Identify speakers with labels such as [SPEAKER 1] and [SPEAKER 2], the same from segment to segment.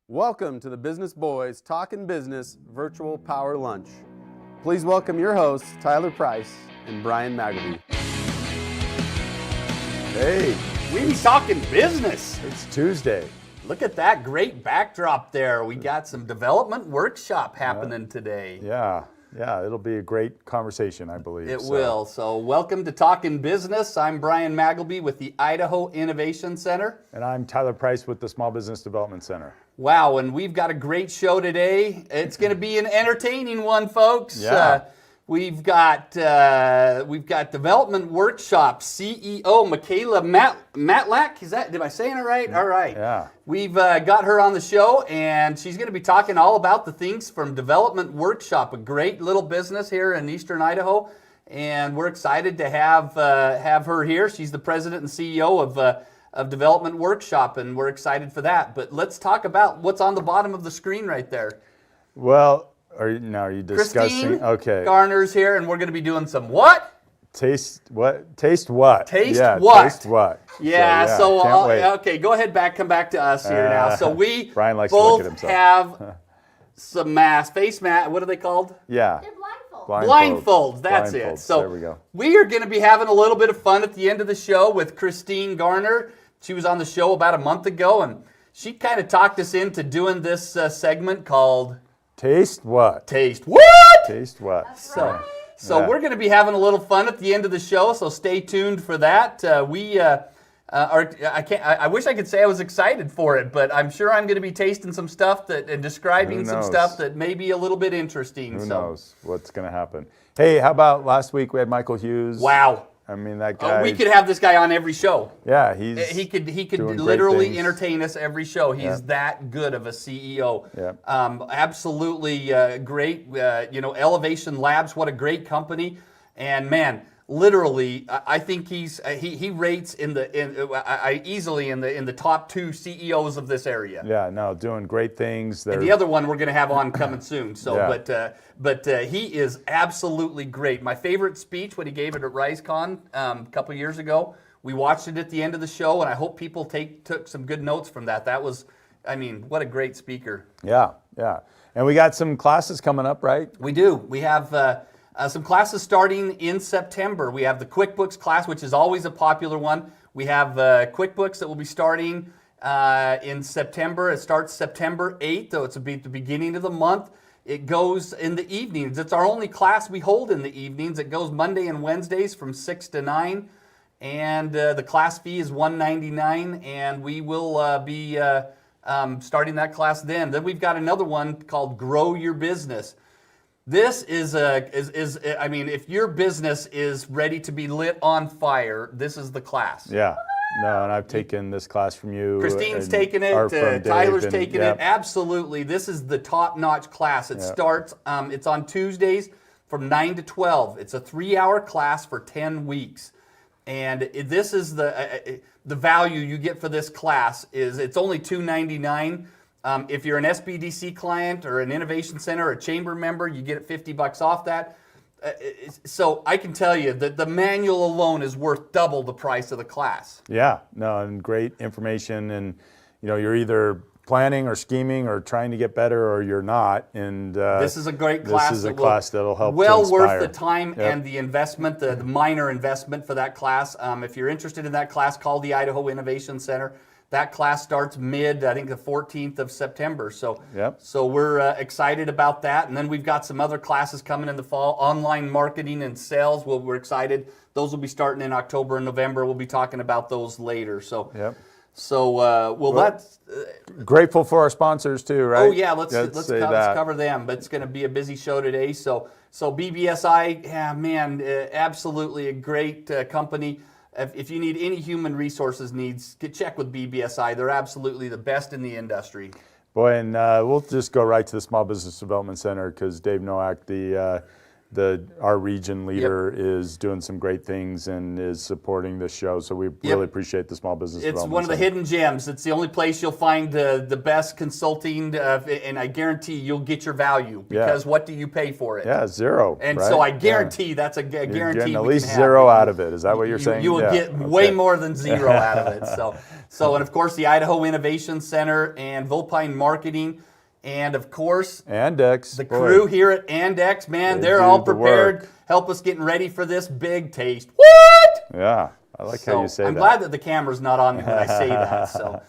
[SPEAKER 1] Welcome to the Business Boys Talkin' Business Virtual Power Lunch. Please welcome your hosts, Tyler Price and Brian Magleby.
[SPEAKER 2] Hey, we be talking business.
[SPEAKER 1] It's Tuesday.
[SPEAKER 2] Look at that great backdrop there. We got some development workshop happening today.
[SPEAKER 3] Yeah, it'll be a great conversation, I believe.
[SPEAKER 2] It will. So welcome to Talkin' Business. I'm Brian Magleby with the Idaho Innovation Center.
[SPEAKER 3] And I'm Tyler Price with the Small Business Development Center.
[SPEAKER 2] Wow, and we've got a great show today. It's going to be an entertaining one, folks.
[SPEAKER 3] Yeah.
[SPEAKER 2] We've got development workshop CEO McKayla MATLACK. Am I saying it right? All right.
[SPEAKER 3] Yeah.
[SPEAKER 2] We've got her on the show, and she's going to be talking all about the things from development workshop, a great little business here in Eastern Idaho, and we're excited to have her here. She's the president and CEO of Development Workshop, and we're excited for that. But let's talk about what's on the bottom of the screen right there.
[SPEAKER 3] Well, are you discussing?
[SPEAKER 2] Christine
[SPEAKER 3] Okay.
[SPEAKER 2] Garner's here, and we're going to be doing some what?
[SPEAKER 3] Taste what? Taste what?
[SPEAKER 2] Taste
[SPEAKER 3] yeah,
[SPEAKER 2] what?
[SPEAKER 3] Taste what?
[SPEAKER 2] Yeah,
[SPEAKER 3] can't wait.
[SPEAKER 2] Okay, go ahead come back to us here now. So we
[SPEAKER 3] Brian likes to look at
[SPEAKER 2] both
[SPEAKER 3] himself.
[SPEAKER 2] have some face mask, what are they called?
[SPEAKER 3] Yeah.
[SPEAKER 4] They're blindfold.
[SPEAKER 2] Blindfolds, that's it.
[SPEAKER 3] Blindfolds,
[SPEAKER 2] So
[SPEAKER 3] there we go.
[SPEAKER 2] we are going to be having a little bit of fun at the end of the show with Christine Garner. She was on the show about a month ago, and she kind of talked us into doing this segment called
[SPEAKER 3] Taste what?
[SPEAKER 2] Taste What?
[SPEAKER 3] Taste what?
[SPEAKER 4] That's
[SPEAKER 2] So,
[SPEAKER 4] right.
[SPEAKER 2] so
[SPEAKER 3] Yeah.
[SPEAKER 2] we're going to be having a little fun at the end of the show, so stay tuned for that. I wish I could say I was excited for it, but I'm sure I'm going to be tasting some stuff and describing
[SPEAKER 3] Who
[SPEAKER 2] some
[SPEAKER 3] knows?
[SPEAKER 2] stuff that may be a little bit interesting.
[SPEAKER 3] Who knows what's going to happen? Hey, how about last week we had Michael Hughes?
[SPEAKER 2] Wow.
[SPEAKER 3] I mean, that guy.
[SPEAKER 2] We could have this guy on every show.
[SPEAKER 3] Yeah, he
[SPEAKER 2] He could
[SPEAKER 3] doing great
[SPEAKER 2] literally
[SPEAKER 3] things.
[SPEAKER 2] entertain us every show. He's
[SPEAKER 3] Yeah.
[SPEAKER 2] that good of a CEO.
[SPEAKER 3] Yeah.
[SPEAKER 2] Absolutely great. Elevation Labs, what a great company. And man, literally, I think he rates easily in the top 2 CEOs of this area.
[SPEAKER 3] Yeah, no, doing great things.
[SPEAKER 2] And the other one we're going to have on coming soon. So,
[SPEAKER 3] Yeah.
[SPEAKER 2] but he is absolutely great. My favorite speech when he gave it at RiseCon a couple years ago. We watched it at the end of the show, and I hope people took some good notes from that. That was, what a great speaker.
[SPEAKER 3] Yeah. And we got some classes coming up, right?
[SPEAKER 2] We do. We have some classes starting in September. We have the QuickBooks class, which is always a popular one. We have QuickBooks that will be starting in September. It starts September 8th, though it's the beginning of the month. It goes in the evenings. It's our only class we hold in the evenings. It goes Monday and Wednesdays from 6 to 9. And the class fee is $199, and we will be starting that class then. Then we've got another one called Grow Your Business. This is if your business is ready to be lit on fire, this is the class.
[SPEAKER 3] Yeah. No, and I've taken this class from you.
[SPEAKER 2] Christine's
[SPEAKER 3] and-
[SPEAKER 2] taking it.
[SPEAKER 3] or from Dave,
[SPEAKER 2] Tyler's
[SPEAKER 3] and-
[SPEAKER 2] taking
[SPEAKER 3] yeah.
[SPEAKER 2] it. Absolutely, this is the top-notch class. It starts. It's on Tuesdays from 9 to 12. It's a 3-hour class for 10 weeks, and this is the value you get for this class is it's only $299. If you're an SBDC client or an Innovation Center or a chamber member, you get $50 off that. So I can tell you that the manual alone is worth double the price of the class.
[SPEAKER 3] Yeah, no, and great information, and you're either planning or scheming or trying to get better, or you're not. And
[SPEAKER 2] this is a great class.
[SPEAKER 3] This is a class that'll help.
[SPEAKER 2] Well
[SPEAKER 3] to
[SPEAKER 2] worth
[SPEAKER 3] inspire.
[SPEAKER 2] the time and the investment, the minor investment for that class. If you're interested in that class, call the Idaho Innovation Center. That class starts the 14th of September. So we're excited about that. And then we've got some other classes coming in the fall, online marketing and sales. Well, we're excited. Those will be starting in October and November. We'll be talking about those later. So, that's
[SPEAKER 3] grateful for our sponsors too, right?
[SPEAKER 2] Oh yeah, let's cover them. But it's going to be a busy show today. So BBSI, absolutely a great company. If you need any human resources needs, check with BBSI. They're absolutely the best in the industry.
[SPEAKER 3] Boy, and we'll just go right to the Small Business Development Center because Dave Nowak, the our region leader is doing some great things and is supporting this show. So we really appreciate the Small Business Development
[SPEAKER 2] It's one of the hidden gems. It's the only place you'll find the best consulting, and I guarantee you'll get your value, because what do you pay for it?
[SPEAKER 3] Yeah, zero.
[SPEAKER 2] And
[SPEAKER 3] right?
[SPEAKER 2] so I guarantee that's a guarantee.
[SPEAKER 3] You're getting at
[SPEAKER 2] we
[SPEAKER 3] least
[SPEAKER 2] can
[SPEAKER 3] zero
[SPEAKER 2] have.
[SPEAKER 3] out of it. Is that what you're saying?
[SPEAKER 2] You will get way more than zero out of it. So, and of course, the Idaho Innovation Center and Vulpine Marketing. And of course,
[SPEAKER 3] Andex,
[SPEAKER 2] the crew here at Andex, man, they're all prepared. Help us getting ready for this big taste. What?
[SPEAKER 3] Yeah, I like how you say that.
[SPEAKER 2] I'm glad that the camera's not on me when I say that.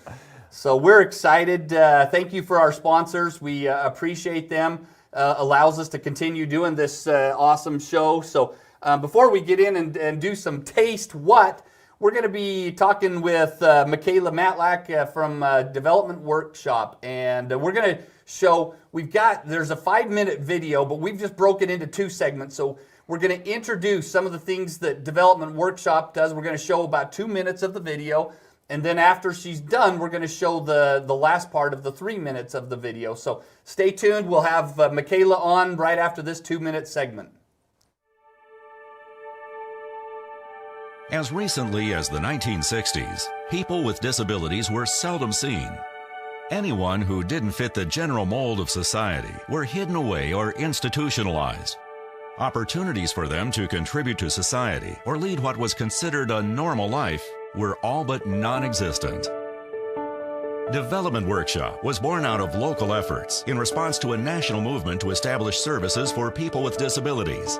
[SPEAKER 2] So we're excited. Thank you for our sponsors. We appreciate them. Allows us to continue doing this awesome show. So before we get in and do some taste what, we're going to be talking with McKayla MATLACK from Development Workshop, and we're going to show, there's a 5-minute video, but we've just broken it into 2 segments. So we're going to introduce some of the things that Development Workshop does. We're going to show about 2 minutes of the video, and then after she's done, we're going to show the last part of the 3 minutes of the video. So stay tuned. We'll have McKayla on right after this 2-minute segment.
[SPEAKER 4] As recently as the 1960s, people with disabilities were seldom seen. Anyone who didn't fit the general mold of society were hidden away or institutionalized. Opportunities for them to contribute to society or lead what was considered a normal life were all but non-existent. Development Workshop was born out of local efforts in response to a national movement to establish services for people with disabilities.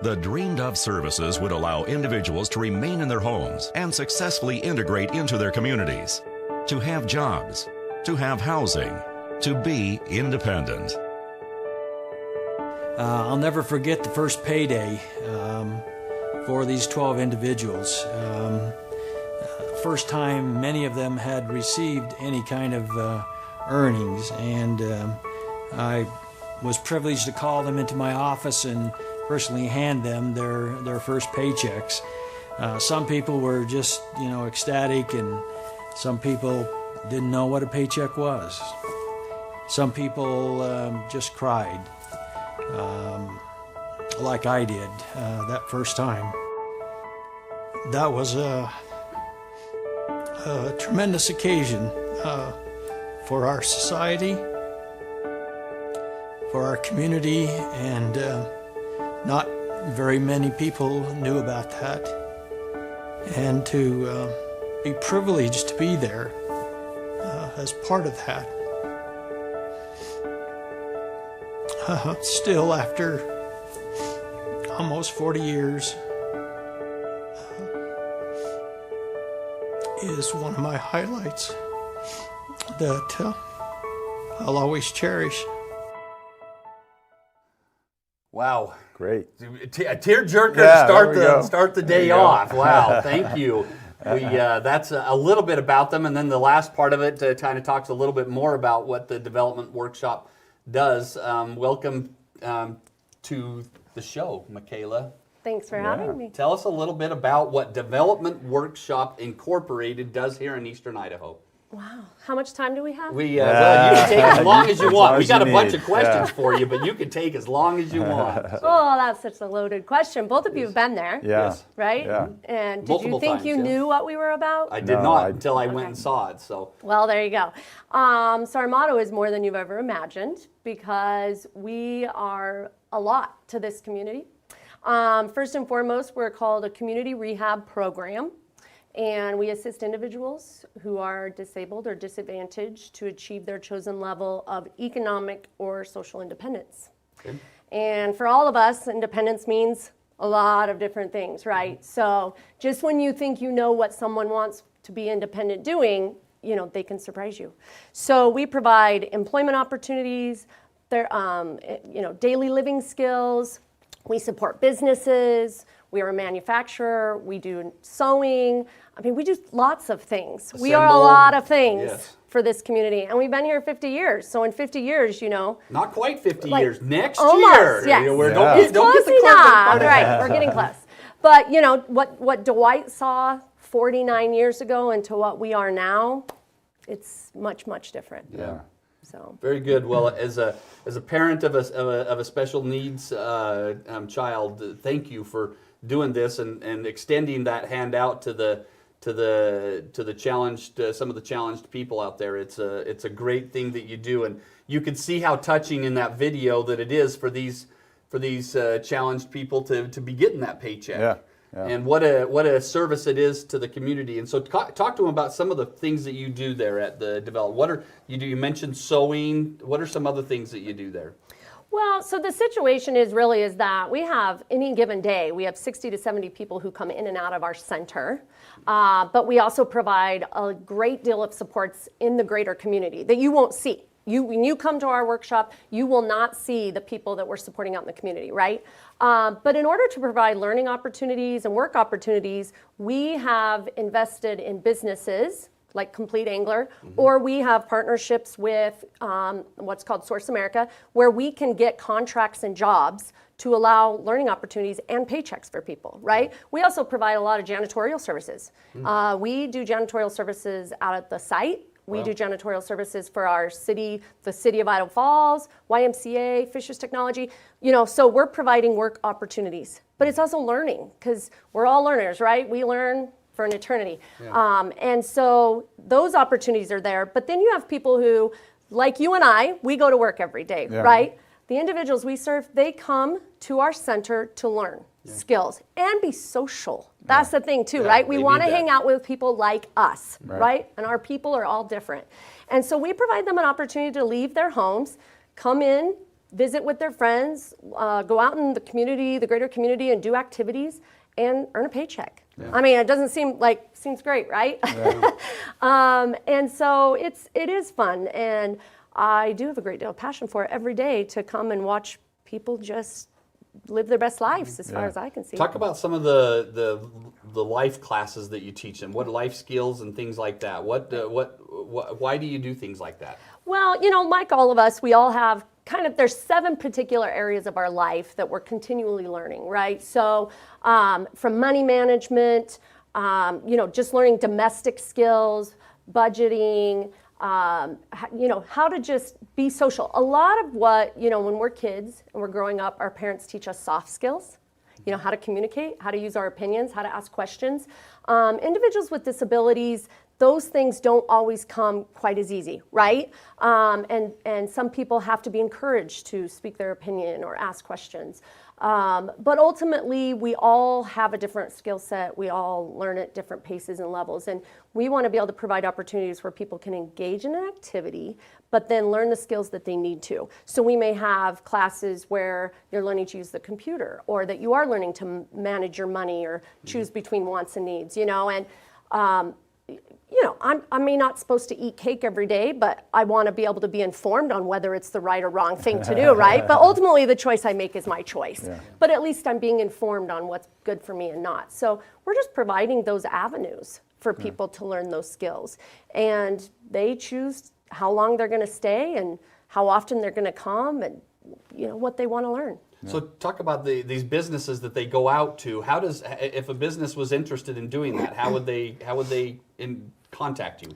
[SPEAKER 4] The dreamed-of services would allow individuals to remain in their homes and successfully integrate into their communities, to have jobs, to have housing, to be independent.
[SPEAKER 5] I'll never forget the first payday for these 12 individuals. First time many of them had received any kind of earnings, and I was privileged to call them into my office and personally hand them their first paychecks. Some people were just, ecstatic, and some people didn't know what a paycheck was. Some people just cried, like I did that first time. That was a tremendous occasion for our society, for our community, and not very many people knew about that. And to be privileged to be there as part of that. Still, after almost 40 years, is one of my highlights that I'll always cherish.
[SPEAKER 2] Wow.
[SPEAKER 3] Great.
[SPEAKER 2] A tearjerker to start the day off. Wow, thank you. That's a little bit about them, and then the last part of it kind of talks a little bit more about what the Development Workshop does. Welcome to the show, McKayla.
[SPEAKER 6] Thanks for having me.
[SPEAKER 2] Tell us a little bit about what Development Workshop Incorporated does here in Eastern Idaho.
[SPEAKER 6] Wow. How much time do we have?
[SPEAKER 2] Well, you can take as long as you want. We got a bunch
[SPEAKER 3] need.
[SPEAKER 2] of questions for you, but you can take as long as you want.
[SPEAKER 6] Oh, that's such a loaded question. Both of you have been there,
[SPEAKER 3] Yeah.
[SPEAKER 6] right?
[SPEAKER 3] Yeah.
[SPEAKER 6] And did
[SPEAKER 2] Multiple
[SPEAKER 6] you think
[SPEAKER 2] times,
[SPEAKER 6] you knew what we were about?
[SPEAKER 2] I did
[SPEAKER 3] No,
[SPEAKER 2] not
[SPEAKER 3] I-
[SPEAKER 2] until I went and saw it. So
[SPEAKER 6] Well, there you go. So our motto is more than you've ever imagined, because we are a lot to this community. First and foremost, we're called a community rehab program, and we assist individuals who are disabled or disadvantaged to achieve their chosen level of economic or social independence.
[SPEAKER 2] Okay.
[SPEAKER 6] And for all of us, independence means a lot of different things, right? So just when you think you know what someone wants to be independent doing, they can surprise you. So we provide employment opportunities, daily living skills. We support businesses. We are a manufacturer. We do sewing. We do lots of things. We are a
[SPEAKER 2] Assemble.
[SPEAKER 6] lot of things
[SPEAKER 2] Yes.
[SPEAKER 6] for this community. And we've been here 50 years. So in 50 years,
[SPEAKER 2] not quite 50
[SPEAKER 6] Like,
[SPEAKER 2] years. Next
[SPEAKER 6] almost,
[SPEAKER 2] year.
[SPEAKER 6] yes.
[SPEAKER 2] Don't
[SPEAKER 6] close
[SPEAKER 2] get the
[SPEAKER 6] enough.
[SPEAKER 2] cart.
[SPEAKER 6] Right, we're getting close. But what Dwight saw 49 years ago into what we are now, it's much, much different.
[SPEAKER 3] Yeah.
[SPEAKER 6] So
[SPEAKER 2] very good. Well, as a parent of a special needs child, thank you for doing this and extending that hand out to the challenged some of the challenged people out there. It's a great thing that you do, and you can see how touching in that video that it is for these challenged people to be getting that paycheck.
[SPEAKER 3] Yeah. Yeah.
[SPEAKER 2] And what a service it is to the community. And so talk to them about some of the things that you do there at the Develop. What are you do? You mentioned sewing. What are some other things that you do there?
[SPEAKER 6] Well, so the situation is that we have, any given day, we have 60 to 70 people who come in and out of our center. But we also provide a great deal of supports in the greater community that you won't see. When you come to our workshop, you will not see the people that we're supporting out in the community, right? But in order to provide learning opportunities and work opportunities, we have invested in businesses like Complete Angler, or we have partnerships with what's called Source America, where we can get contracts and jobs to allow learning opportunities and paychecks for people, right? We also provide a lot of janitorial services. We do janitorial services out at the site. We do janitorial services for our city, the city of Idaho Falls, YMCA, Fishers Technology. So we're providing work opportunities. But it's also learning, because we're all learners, right? We learn for an eternity. Yeah. And so those opportunities are there. But then you have people who, like you and I, we go to work every day, right? The individuals we serve, they come to our center to learn skills and be social. That's the thing too, right? We want to hang out with people like us, right? And our people are all different. And so we provide them an opportunity to leave their homes, come in, visit with their friends, go out in the community, the greater community, and do activities and earn a paycheck. Yeah. I mean, it doesn't seems great, right? Yeah. And so it is fun, and I do have a great deal of passion for it every day to come and watch people just live their best lives, as far as I can see.
[SPEAKER 2] Talk about some of the life classes that you teach them. What life skills and things like that? Why do you do things like that?
[SPEAKER 6] Well, like all of us, we all have there's 7 particular areas of our life that we're continually learning, right? So from money management, just learning domestic skills, budgeting, how to just be social. A lot of what, when we're kids and we're growing up, our parents teach us soft skills, how to communicate, how to use our opinions, how to ask questions. Individuals with disabilities, those things don't always come quite as easy, right? And some people have to be encouraged to speak their opinion or ask questions. But ultimately, we all have a different skill set. We all learn at different paces and levels. And we want to be able to provide opportunities where people can engage in an activity, but then learn the skills that they need to. So we may have classes where you're learning to use the computer, or that you are learning to manage your money or choose between wants and needs, and I'm not supposed to eat cake every day, but I want to be able to be informed on whether it's the right or wrong thing to do, right? But ultimately, the choice I make is my choice. Yeah. But at least I'm being informed on what's good for me and not. So we're just providing those avenues for people to learn those skills. And they choose how long they're going to stay and how often they're going to come and, what they want to learn.
[SPEAKER 2] Yeah. So talk about these businesses that they go out to. If a business was interested in doing that, how would they contact you?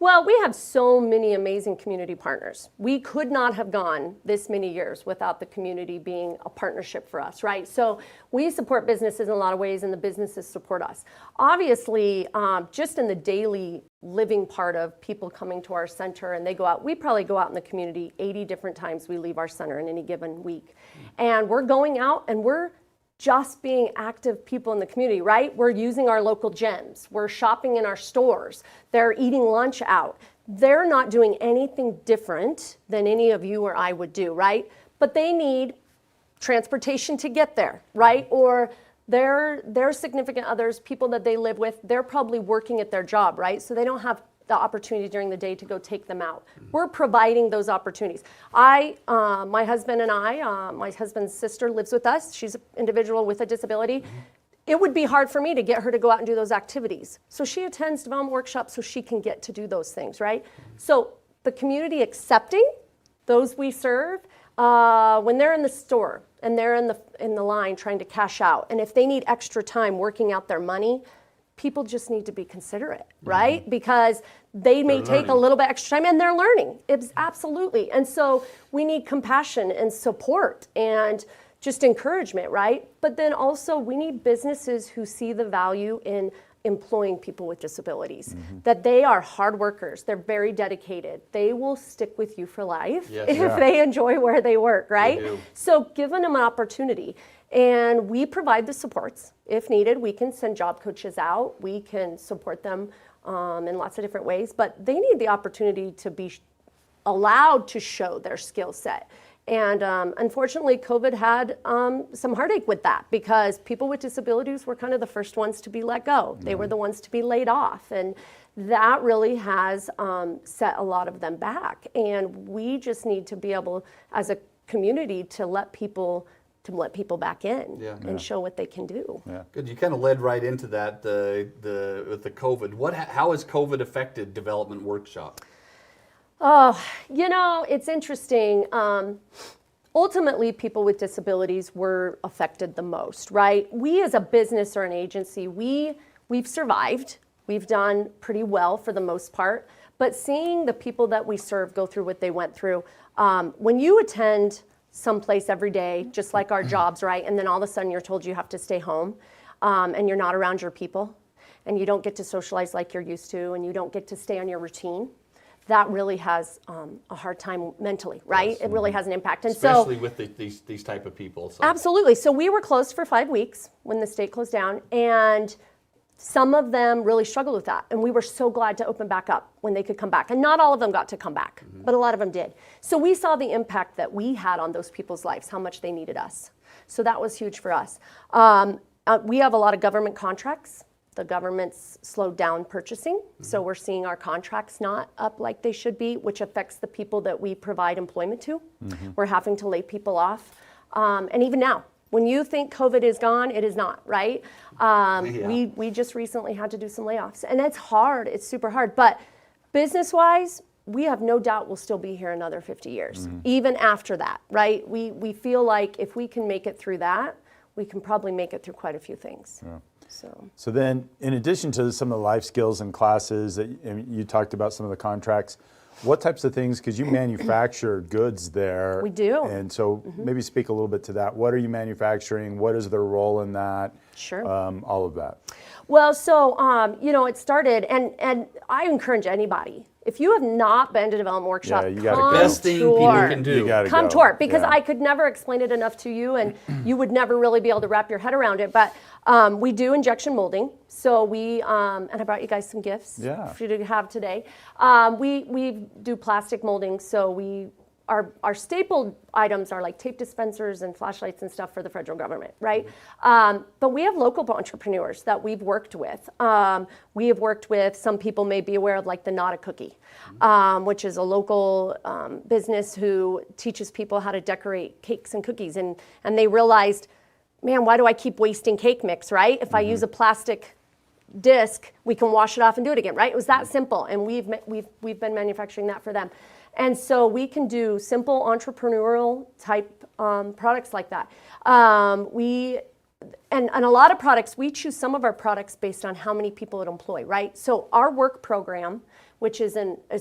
[SPEAKER 6] Well, we have so many amazing community partners. We could not have gone this many years without the community being a partnership for us, right? So we support businesses in a lot of ways, and the businesses support us. Obviously, just in the daily living part of people coming to our center, and they go out, we probably go out in the community 80 different times we leave our center in any given week. And we're going out and we're just being active people in the community, right? We're using our local gyms. We're shopping in our stores. They're eating lunch out. They're not doing anything different than any of you or I would do, right? But they need transportation to get there, right? Or their significant others, people that they live with, they're probably working at their job, right? So they don't have the opportunity during the day to go take them out. We're providing those opportunities. My husband and my husband's sister lives with us. She's an individual with a disability. It would be hard for me to get her to go out and do those activities. So she attends development workshops so she can get to do those things, right? So the community accepting those we serve, when they're in the store and they're in the line trying to cash out, and if they need extra time working out their money, people just need to be considerate, right? Because they may take a little bit extra time and they're learning. It's absolutely. And so we need compassion and support and just encouragement, right? But then also we need businesses who see the value in employing people with disabilities, that they are hard workers, they're very dedicated, they will stick with you for life if they enjoy where they work, right? So giving them an opportunity. And we provide the supports. If needed, we can send job coaches out, we can support them in lots of different ways, but they need the opportunity to be allowed to show their skill set. And unfortunately, COVID had some heartache with that, because people with disabilities were kind of the first ones to be let go. They were the ones to be laid off. And that really has set a lot of them back. And we just need to be able, as a community, to let people back in and show what they can do.
[SPEAKER 2] Good. You kind of led right into that with the COVID. How has COVID affected Development Workshop?
[SPEAKER 6] Oh, you know, it's interesting. Ultimately, people with disabilities were affected the most, right? We as a business or an agency, we've survived. We've done pretty well for the most part. But seeing the people that we serve go through what they went through, when you attend someplace every day, just like our jobs, right? And then all of a sudden you're told you have to stay home and you're not around your people and you don't get to socialize like you're used to and you don't get to stay on your routine. That really has a hard time mentally, right? Yes. It really has an impact. And
[SPEAKER 2] especially with these type of people. So.
[SPEAKER 6] Absolutely. So we were closed for 5 weeks when the state closed down, and some of them really struggled with that. And we were so glad to open back up when they could come back. And not all of them got to come back, but a lot of them did. So we saw the impact that we had on those people's lives, how much they needed us. So that was huge for us. We have a lot of government contracts. The government's slowed down purchasing, so we're seeing our contracts not up like they should be, which affects the people that we provide employment to. We're having to lay people off. And even now, when you think COVID is gone, it is not, right? We just recently had to do some layoffs, and it's hard, it's super hard. But business-wise, we have no doubt we'll still be here another 50 years, even after that, right? We feel like if we can make it through that, we can probably make it through quite a few things. So
[SPEAKER 3] then, in addition to some of the life skills and classes that you talked about, some of the contracts, what types of things, because you manufacture goods there.
[SPEAKER 6] We do.
[SPEAKER 3] And so maybe speak a little bit to that. What are you manufacturing? What is their role in that?
[SPEAKER 6] Sure.
[SPEAKER 3] All of that.
[SPEAKER 6] Well, so, you know, it started, and I encourage anybody, if you have not been to Development Workshop,
[SPEAKER 3] you gotta
[SPEAKER 6] come
[SPEAKER 3] go.
[SPEAKER 2] Best thing people can do.
[SPEAKER 6] Come tour, because I could never explain it enough to you, and you would never really be able to wrap your head around it. But we do injection molding, so we and I brought you guys some gifts for you to have today. We do plastic molding, so our staple items are like tape dispensers and flashlights and stuff for the federal government, right? But we have local entrepreneurs that we've worked with. We have worked with, some people may be aware of, like the Not a Cookie, which is a local business who teaches people how to decorate cakes and cookies. And they realized, man, why do I keep wasting cake mix, right? If I use a plastic disc, we can wash it off and do it again, right? It was that simple, and we've been manufacturing that for them. And so we can do simple entrepreneurial type products like that. And a lot of products, we choose some of our products based on how many people it employ, right? So our work program, which is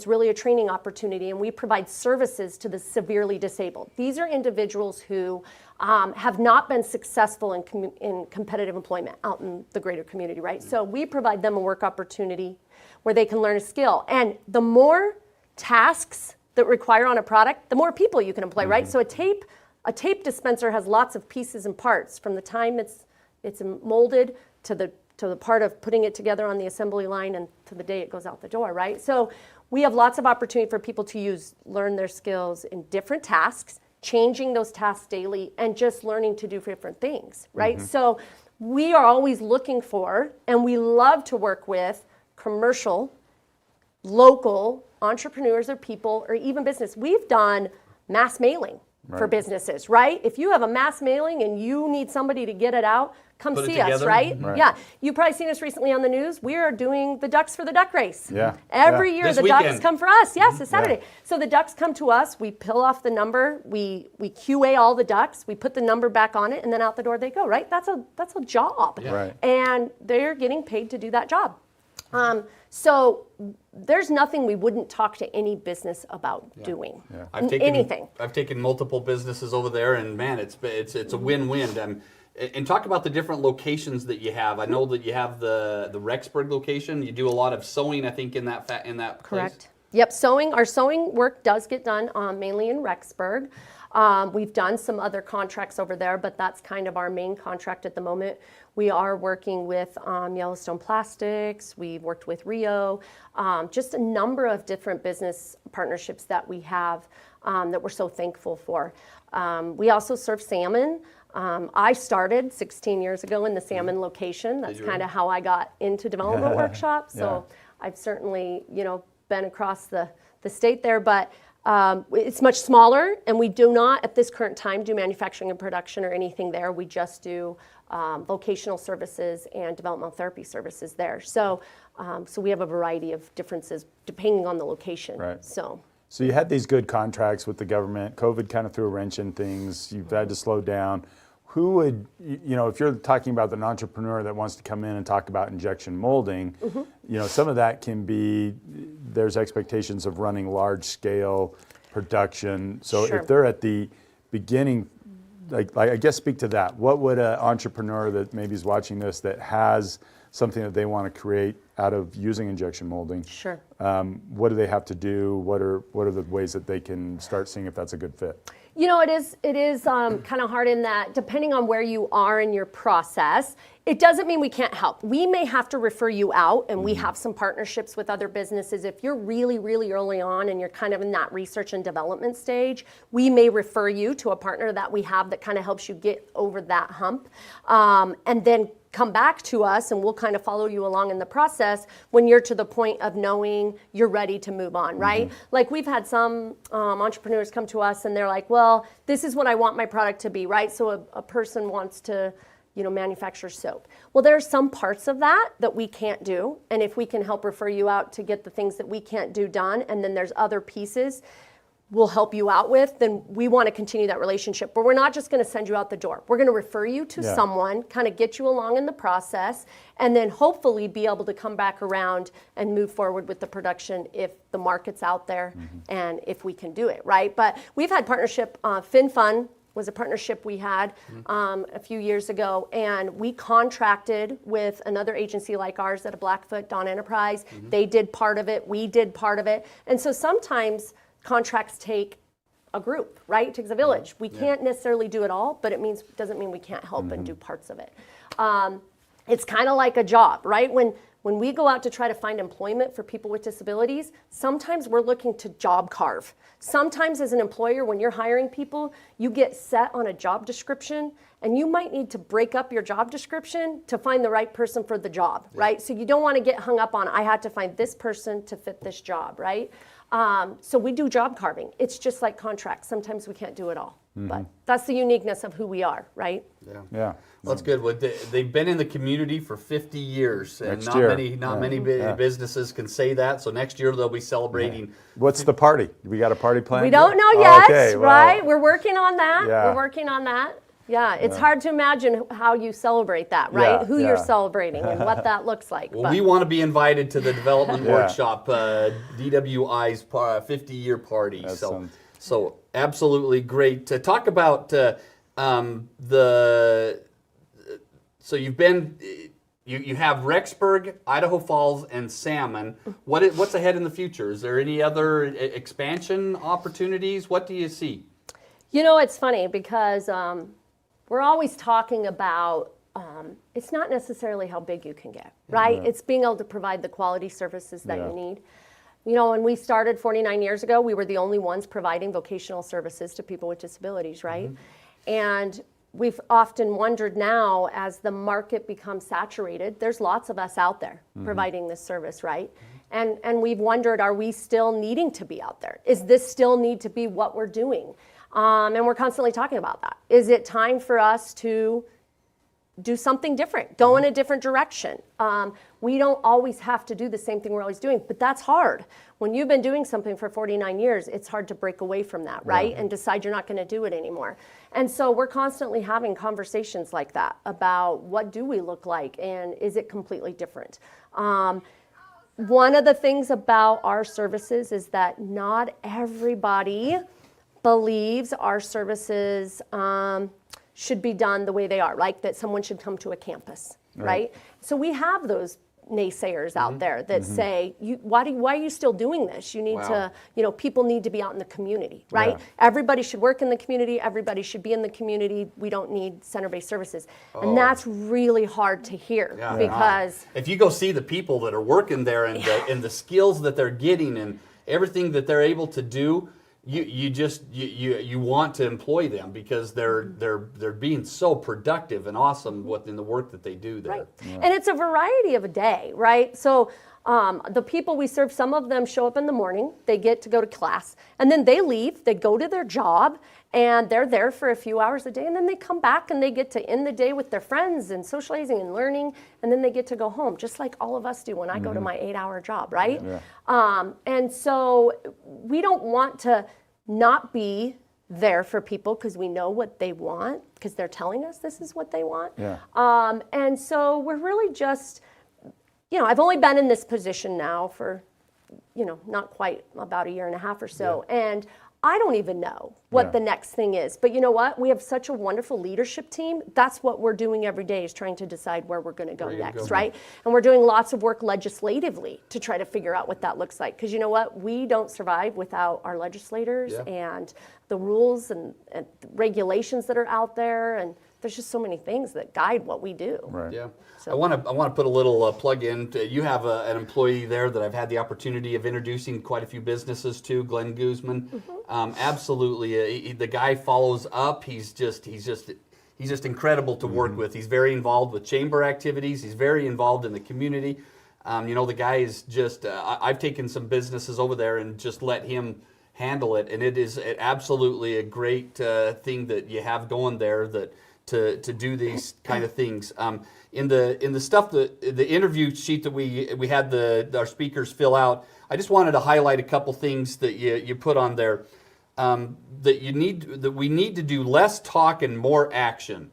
[SPEAKER 6] really a training opportunity, and we provide services to the severely disabled. These are individuals who have not been successful in competitive employment out in the greater community, right? So we provide them a work opportunity where they can learn a skill. And the more tasks that require on a product, the more people you can employ, right? So a tape dispenser has lots of pieces and parts, from the time it's molded to the part of putting it together on the assembly line and to the day it goes out the door, right? So we have lots of opportunity for people to learn their skills in different tasks, changing those tasks daily, and just learning to do different things, right? So we are always looking for, and we love to work with commercial, local entrepreneurs or people, or even business. We've done mass mailing for businesses, right? If you have a mass mailing and you need somebody to get it out, come
[SPEAKER 2] Put it
[SPEAKER 6] see us,
[SPEAKER 2] together.
[SPEAKER 6] right?
[SPEAKER 3] Right.
[SPEAKER 6] Yeah. You've probably seen us recently on the news. We are doing the Ducks for the Duck Race.
[SPEAKER 3] Yeah.
[SPEAKER 6] Every
[SPEAKER 3] Yeah.
[SPEAKER 6] year
[SPEAKER 2] This
[SPEAKER 6] the
[SPEAKER 2] weekend.
[SPEAKER 6] Ducks come for us. Yes, it's
[SPEAKER 3] Yeah.
[SPEAKER 6] Saturday. So the Ducks come to us. We pill off the number. We QA all the ducks. We put the number back on it, and then out the door they go, right? That's a job.
[SPEAKER 2] Yeah.
[SPEAKER 3] Right.
[SPEAKER 6] And they're getting paid to do that job. So there's nothing we wouldn't talk to any business about doing.
[SPEAKER 3] Yeah.
[SPEAKER 6] Anything.
[SPEAKER 2] I've taken multiple businesses over there, and man, it's a win-win. And talk about the different locations that you have. I know that you have the Rexburg location. You do a lot of sewing, I think, in that place.
[SPEAKER 6] Correct. Yep, our sewing work does get done mainly in Rexburg. We've done some other contracts over there, but that's kind of our main contract at the moment. We are working with Yellowstone Plastics. We've worked with Rio. Just a number of different business partnerships that we have that we're so thankful for. We also serve salmon. I started 16 years ago in the salmon location. That's kind of how I got into development workshops. So I've certainly, been across the state there, but it's much smaller, and we do not, at this current time, do manufacturing and production or anything there. We just do vocational services and developmental therapy services there. So we have a variety of differences depending on the location.
[SPEAKER 3] Right.
[SPEAKER 6] So
[SPEAKER 3] you had these good contracts with the government. COVID kind of threw a wrench in things. You've had to slow down. Who would, if you're talking about an entrepreneur that wants to come in and talk about injection molding, some of that can be, there's expectations of running large scale production. So
[SPEAKER 6] Sure.
[SPEAKER 3] if they're at the beginning, like I guess speak to that. What would an entrepreneur that maybe is watching this that has something that they want to create out of using injection molding?
[SPEAKER 6] Sure.
[SPEAKER 3] What do they have to do? What are the ways that they can start seeing if that's a good fit?
[SPEAKER 6] It is kind of hard in that depending on where you are in your process, it doesn't mean we can't help. We may have to refer you out, and we have some partnerships with other businesses. If you're really, really early on and you're kind of in that research and development stage, we may refer you to a partner that we have that kind of helps you get over that hump. And then come back to us, and we'll kind of follow you along in the process when you're to the point of knowing you're ready to move on, right? Like we've had some entrepreneurs come to us and they're like, well, this is what I want my product to be, right? So a person wants to, manufacture soap. Well, there are some parts of that we can't do, and if we can help refer you out to get the things that we can't do done, and then there's other pieces we'll help you out with, then we want to continue that relationship. But we're not just going to send you out the door. We're going to refer you to someone, kind of get you along in the process, and then hopefully be able to come back around and move forward with the production if the market's out there and if we can do it, right? But we've had partnership, FinFun was a partnership we had a few years ago, and we contracted with another agency like ours at a Blackfoot, Dawn Enterprise. They did part of it, we did part of it. And so sometimes contracts take a group, right? It takes a village. We can't necessarily do it all, but it doesn't mean we can't help and do parts of it. It's kind of like a job, right? When we go out to try to find employment for people with disabilities, sometimes we're looking to job carve. Sometimes as an employer, when you're hiring people, you get set on a job description, and you might need to break up your job description to find the right person for the job, right? So you don't want to get hung up on, I had to find this person to fit this job, right? So we do job carving. It's just like contracts. Sometimes we can't do it all. But that's the uniqueness of who we are, right?
[SPEAKER 3] Yeah.
[SPEAKER 2] Well, that's good. Well, they've been in the community for 50 years, and not many businesses can say that. So next year they'll be celebrating.
[SPEAKER 3] What's the party? We got a party planned?
[SPEAKER 6] We don't know yet,
[SPEAKER 3] okay, well,
[SPEAKER 6] right? We're working on that.
[SPEAKER 3] Yeah.
[SPEAKER 6] We're working on that. Yeah, it's hard to imagine how you celebrate that, right?
[SPEAKER 3] Yeah,
[SPEAKER 6] Who you're celebrating and what that looks like.
[SPEAKER 2] Well, we want to be invited to the development workshop, DWI's 50-year party. So absolutely great to talk about So you've been. You have Rexburg, Idaho Falls, and Salmon. What's ahead in the future? Is there any other expansion opportunities? What do you see?
[SPEAKER 6] It's funny because we're always talking about it's not necessarily how big you can get, right? It's being able to provide the quality services that you need. When we started 49 years ago, we were the only ones providing vocational services to people with disabilities, right? And we've often wondered now, as the market becomes saturated, there's lots of us out there providing this service, right? And we've wondered, are we still needing to be out there? Is this still need to be what we're doing? And we're constantly talking about that. Is it time for us to do something different, go in a different direction? We don't always have to do the same thing we're always doing, but that's hard. When you've been doing something for 49 years, it's hard to break away from that, right? And decide you're not going to do it anymore. And so we're constantly having conversations like that about what do we look like and is it completely different? One of the things about our services is that not everybody believes our services should be done the way they are, like that someone should come to a campus, right? So we have those naysayers out there that say, why are you still doing this? You need to, people need to be out in the community, right? Everybody should work in the community. Everybody should be in the community. We don't need center-based services. And that's really hard to hear because...
[SPEAKER 2] If you go see the people that are working there and the skills that they're getting and everything that they're able to do, you want to employ them because they're being so productive and awesome in the work that they do there.
[SPEAKER 6] Right. And it's a variety of a day, right? So the people we serve, some of them show up in the morning, they get to go to class, and then they leave, they go to their job, and they're there for a few hours a day, and then they come back and they get to end the day with their friends and socializing and learning, and then they get to go home, just like all of us do when I go to my 8-hour job, right? And so we don't want to not be there for people because we know what they want, because they're telling us this is what they want. And so we're really just, I've only been in this position now for, not quite about 1.5 years or so. And I don't even know what the next thing is. But you know what? We have such a wonderful leadership team. That's what we're doing every day, is trying to decide where we're going to go next, right? And we're doing lots of work legislatively to try to figure out what that looks like. Because you know what? We don't survive without our legislators and the rules and regulations that are out there. And there's just so many things that guide what we do.
[SPEAKER 3] Right.
[SPEAKER 2] Yeah. So. I want to put a little plug in. You have an employee there that I've had the opportunity of introducing quite a few businesses to, Glenn Guzman. Absolutely, the guy follows up. He's just incredible to work with. He's very involved with chamber activities. He's very involved in the community. The guy is just. I've taken some businesses over there and just let him handle it, and it is absolutely a great thing that you have going there to do these kind of things. In the stuff the interview sheet that we had our speakers fill out, I just wanted to highlight a couple things that you put on there that we need to do less talk and more action.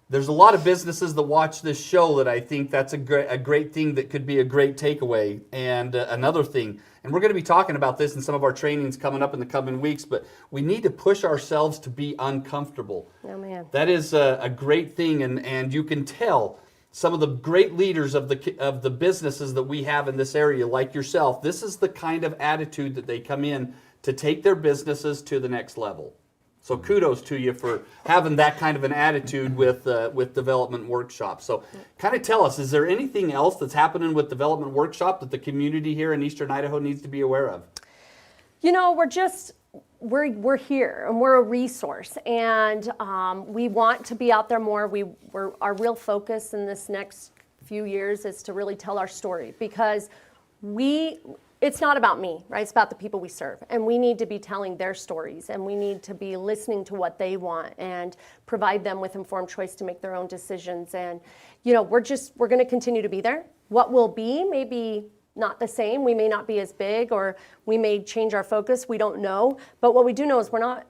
[SPEAKER 2] There's a lot of businesses that watch this show that I think that's a great thing that could be a great takeaway. And another thing, and we're going to be talking about this in some of our trainings coming up in the coming weeks, but we need to push ourselves to be uncomfortable.
[SPEAKER 6] Oh, man.
[SPEAKER 2] That is a great thing, and you can tell some of the great leaders of the businesses that we have in this area, like yourself, this is the kind of attitude that they come in to take their businesses to the next level. So kudos to you for having that kind of an attitude with Development Workshop. So kind of tell us, is there anything else that's happening with Development Workshop that the community here in Eastern Idaho needs to be aware of?
[SPEAKER 6] We're here and we're a resource, and we want to be out there more. Our real focus in this next few years is to really tell our story, because it's not about me, right? It's about the people we serve, and we need to be telling their stories, and we need to be listening to what they want and provide them with informed choice to make their own decisions. And we're going to continue to be there. What will be maybe not the same. We may not be as big, or we may change our focus. We don't know. But what we do know is we're not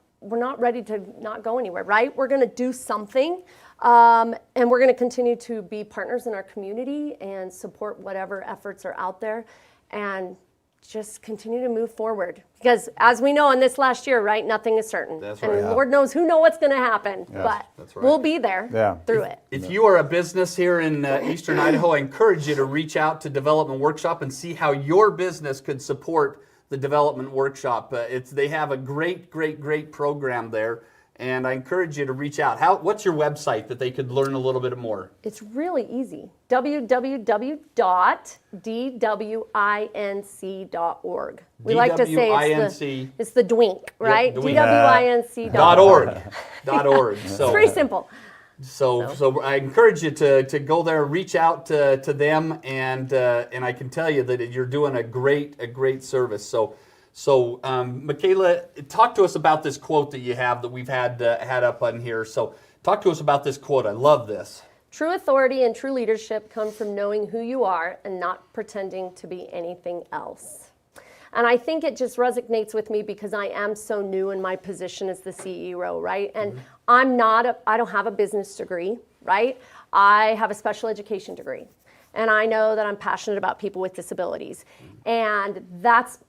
[SPEAKER 6] ready to not go anywhere, right? We're going to do something, and we're going to continue to be partners in our community and support whatever efforts are out there, and just continue to move forward. Because as we know in this last year, right, nothing is certain.
[SPEAKER 2] That's
[SPEAKER 6] and
[SPEAKER 2] right.
[SPEAKER 6] Lord knows what's going to happen.
[SPEAKER 3] Yes,
[SPEAKER 6] but
[SPEAKER 2] that's right.
[SPEAKER 6] we'll be there through it.
[SPEAKER 2] If you are a business here in Eastern Idaho, I encourage you to reach out to Development Workshop and see how your business could support the Development Workshop. They have a great program there, and I encourage you to reach out. What's your website that they could learn a little bit more?
[SPEAKER 6] It's really easy. www.dwinc.org. We like to say it's the DWINC, right?
[SPEAKER 2] Yep,
[SPEAKER 6] dwinc.org.
[SPEAKER 2] .org.
[SPEAKER 6] It's pretty simple.
[SPEAKER 2] So I encourage you to go there, reach out to them, and I can tell you that you're doing a great service. So, McKayla, talk to us about this quote that you have that we've had up on here. So, talk to us about this quote. I love this.
[SPEAKER 6] True authority and true leadership come from knowing who you are and not pretending to be anything else. And I think it just resonates with me because I am so new in my position as the CEO, right? And I don't have a business degree, right? I have a special education degree. And I know that I'm passionate about people with disabilities. And that's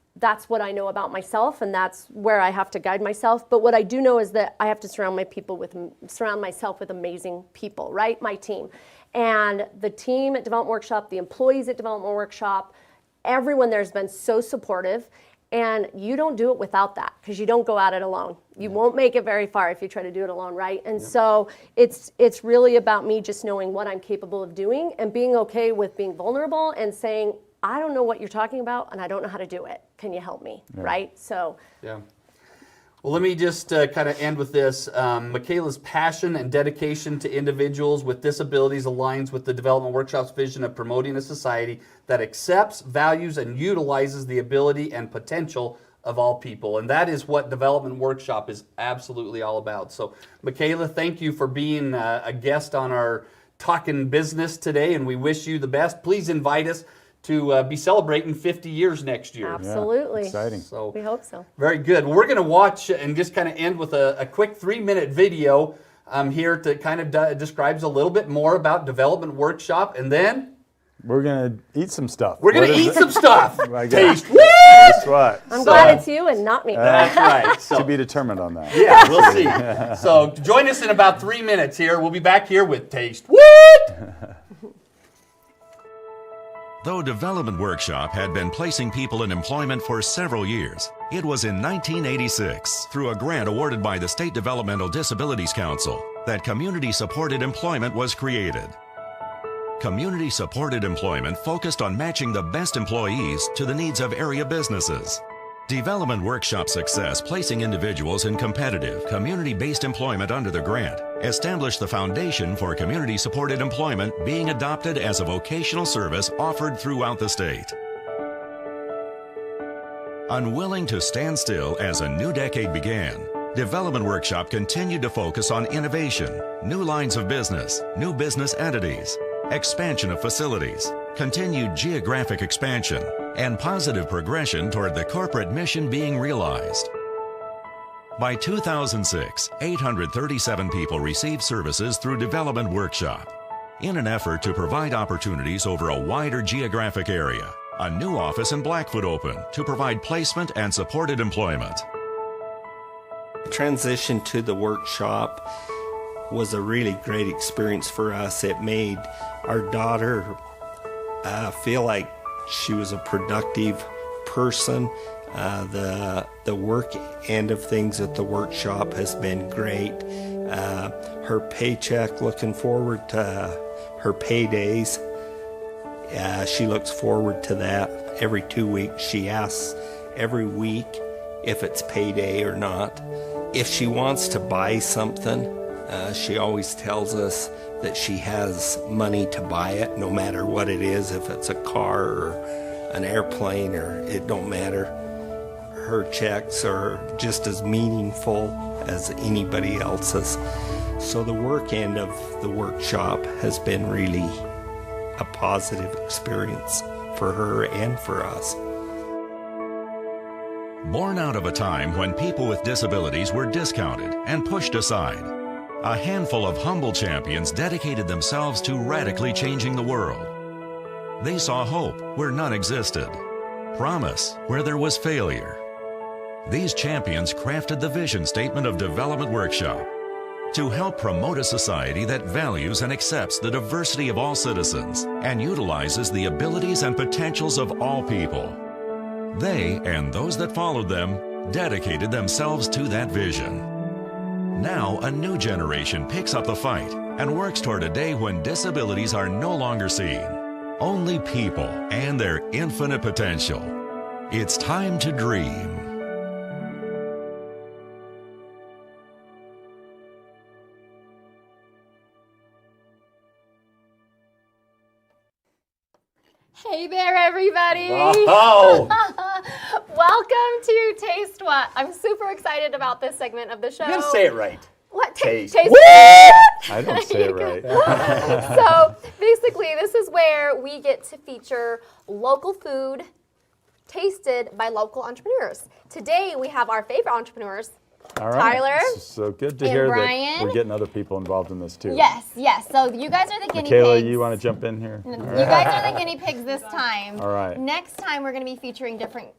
[SPEAKER 6] what I know about myself, and that's where I have to guide myself. But what I do know is that I have to surround myself with amazing people, right? My team. And the team at Development Workshop, the employees at Development Workshop, everyone there's been so supportive. And you don't do it without that, because you don't go at it alone. You won't make it very far if you try to do it alone, right? And so it's really about me just knowing what I'm capable of doing and being okay with being vulnerable and saying, I don't know what you're talking about and I don't know how to do it. Can you help me, right? So.
[SPEAKER 2] Yeah. Well, let me just kind of end with this. McKayla's passion and dedication to individuals with disabilities aligns with the Development Workshop's vision of promoting a society that accepts, values, and utilizes the ability and potential of all people. And that is what Development Workshop is absolutely all about. So, McKayla, thank you for being a guest on our Talkin' Business today, and we wish you the best. Please invite us to be celebrating 50 years next year.
[SPEAKER 6] Absolutely.
[SPEAKER 3] Yeah, exciting.
[SPEAKER 2] So,
[SPEAKER 6] we hope so.
[SPEAKER 2] Very good. Well, we're going to watch and just kind of end with a quick 3-minute video here that kind of describes a little bit more about Development Workshop, and then
[SPEAKER 3] we're going to eat some stuff.
[SPEAKER 2] we're going to eat some stuff. Taste.
[SPEAKER 3] Guess what?
[SPEAKER 6] I'm glad it's you and not me.
[SPEAKER 2] That's right. So,
[SPEAKER 3] To be determined on that.
[SPEAKER 2] yeah, we'll see. So join us in about 3 minutes here. We'll be back here with Taste. What?
[SPEAKER 4] Though Development Workshop had been placing people in employment for several years, it was in 1986, through a grant awarded by the State Developmental Disabilities Council, that Community-Supported Employment was created. Community-Supported Employment focused on matching the best employees to the needs of area businesses. Development Workshop success placing individuals in competitive, community-based employment under the grant established the foundation for community-supported employment being adopted as a vocational service offered throughout the state. Unwilling to stand still as a new decade began, Development Workshop continued to focus on innovation, new lines of business, new business entities, expansion of facilities, continued geographic expansion, and positive progression toward the corporate mission being realized. By 2006, 837 people received services through Development Workshop. In an effort to provide opportunities over a wider geographic area, a new office in Blackfoot opened to provide placement and supported employment.
[SPEAKER 7] Transition to the workshop was a really great experience for us. It made our daughter feel like she was a productive person. The work end of things at the workshop has been great. Her paycheck, looking forward to her paydays. She looks forward to that. Every 2 weeks she asks every week if it's payday or not. If she wants to buy something, she always tells us that she has money to buy it, no matter what it is, if it's a car or an airplane, or it don't matter. Her checks are just as meaningful as anybody else's. So the work end of the workshop has been really a positive experience for her and for us.
[SPEAKER 4] Born out of a time when people with disabilities were discounted and pushed aside, a handful of humble champions dedicated themselves to radically changing the world. They saw hope where none existed, promise where there was failure. These champions crafted the vision statement of Development Workshop to help promote a society that values and accepts the diversity of all citizens and utilizes the abilities and potentials of all people. They, and those that followed them, dedicated themselves to that vision. Now, a new generation picks up the fight and works toward a day when disabilities are no longer seen, only people and their infinite potential. It's time to dream.
[SPEAKER 8] Hey there, everybody.
[SPEAKER 2] Oh!
[SPEAKER 8] Welcome to Taste What. I'm super excited about this segment of the show.
[SPEAKER 2] You gotta say it right.
[SPEAKER 8] What?
[SPEAKER 2] Taste.
[SPEAKER 8] Taste.
[SPEAKER 3] I don't say it right.
[SPEAKER 8] So basically, this is where we get to feature local food tasted by local entrepreneurs. Today, we have our favorite entrepreneurs.
[SPEAKER 3] All right.
[SPEAKER 8] Tyler
[SPEAKER 3] So good to
[SPEAKER 8] and
[SPEAKER 3] hear
[SPEAKER 8] Brian.
[SPEAKER 3] that we're getting other people involved in this too.
[SPEAKER 8] Yes. So you guys are the guinea
[SPEAKER 3] McKayla,
[SPEAKER 8] pigs.
[SPEAKER 3] you want to jump in here?
[SPEAKER 8] You guys are the guinea pigs this time.
[SPEAKER 3] All right.
[SPEAKER 8] Next time, we're going to be featuring different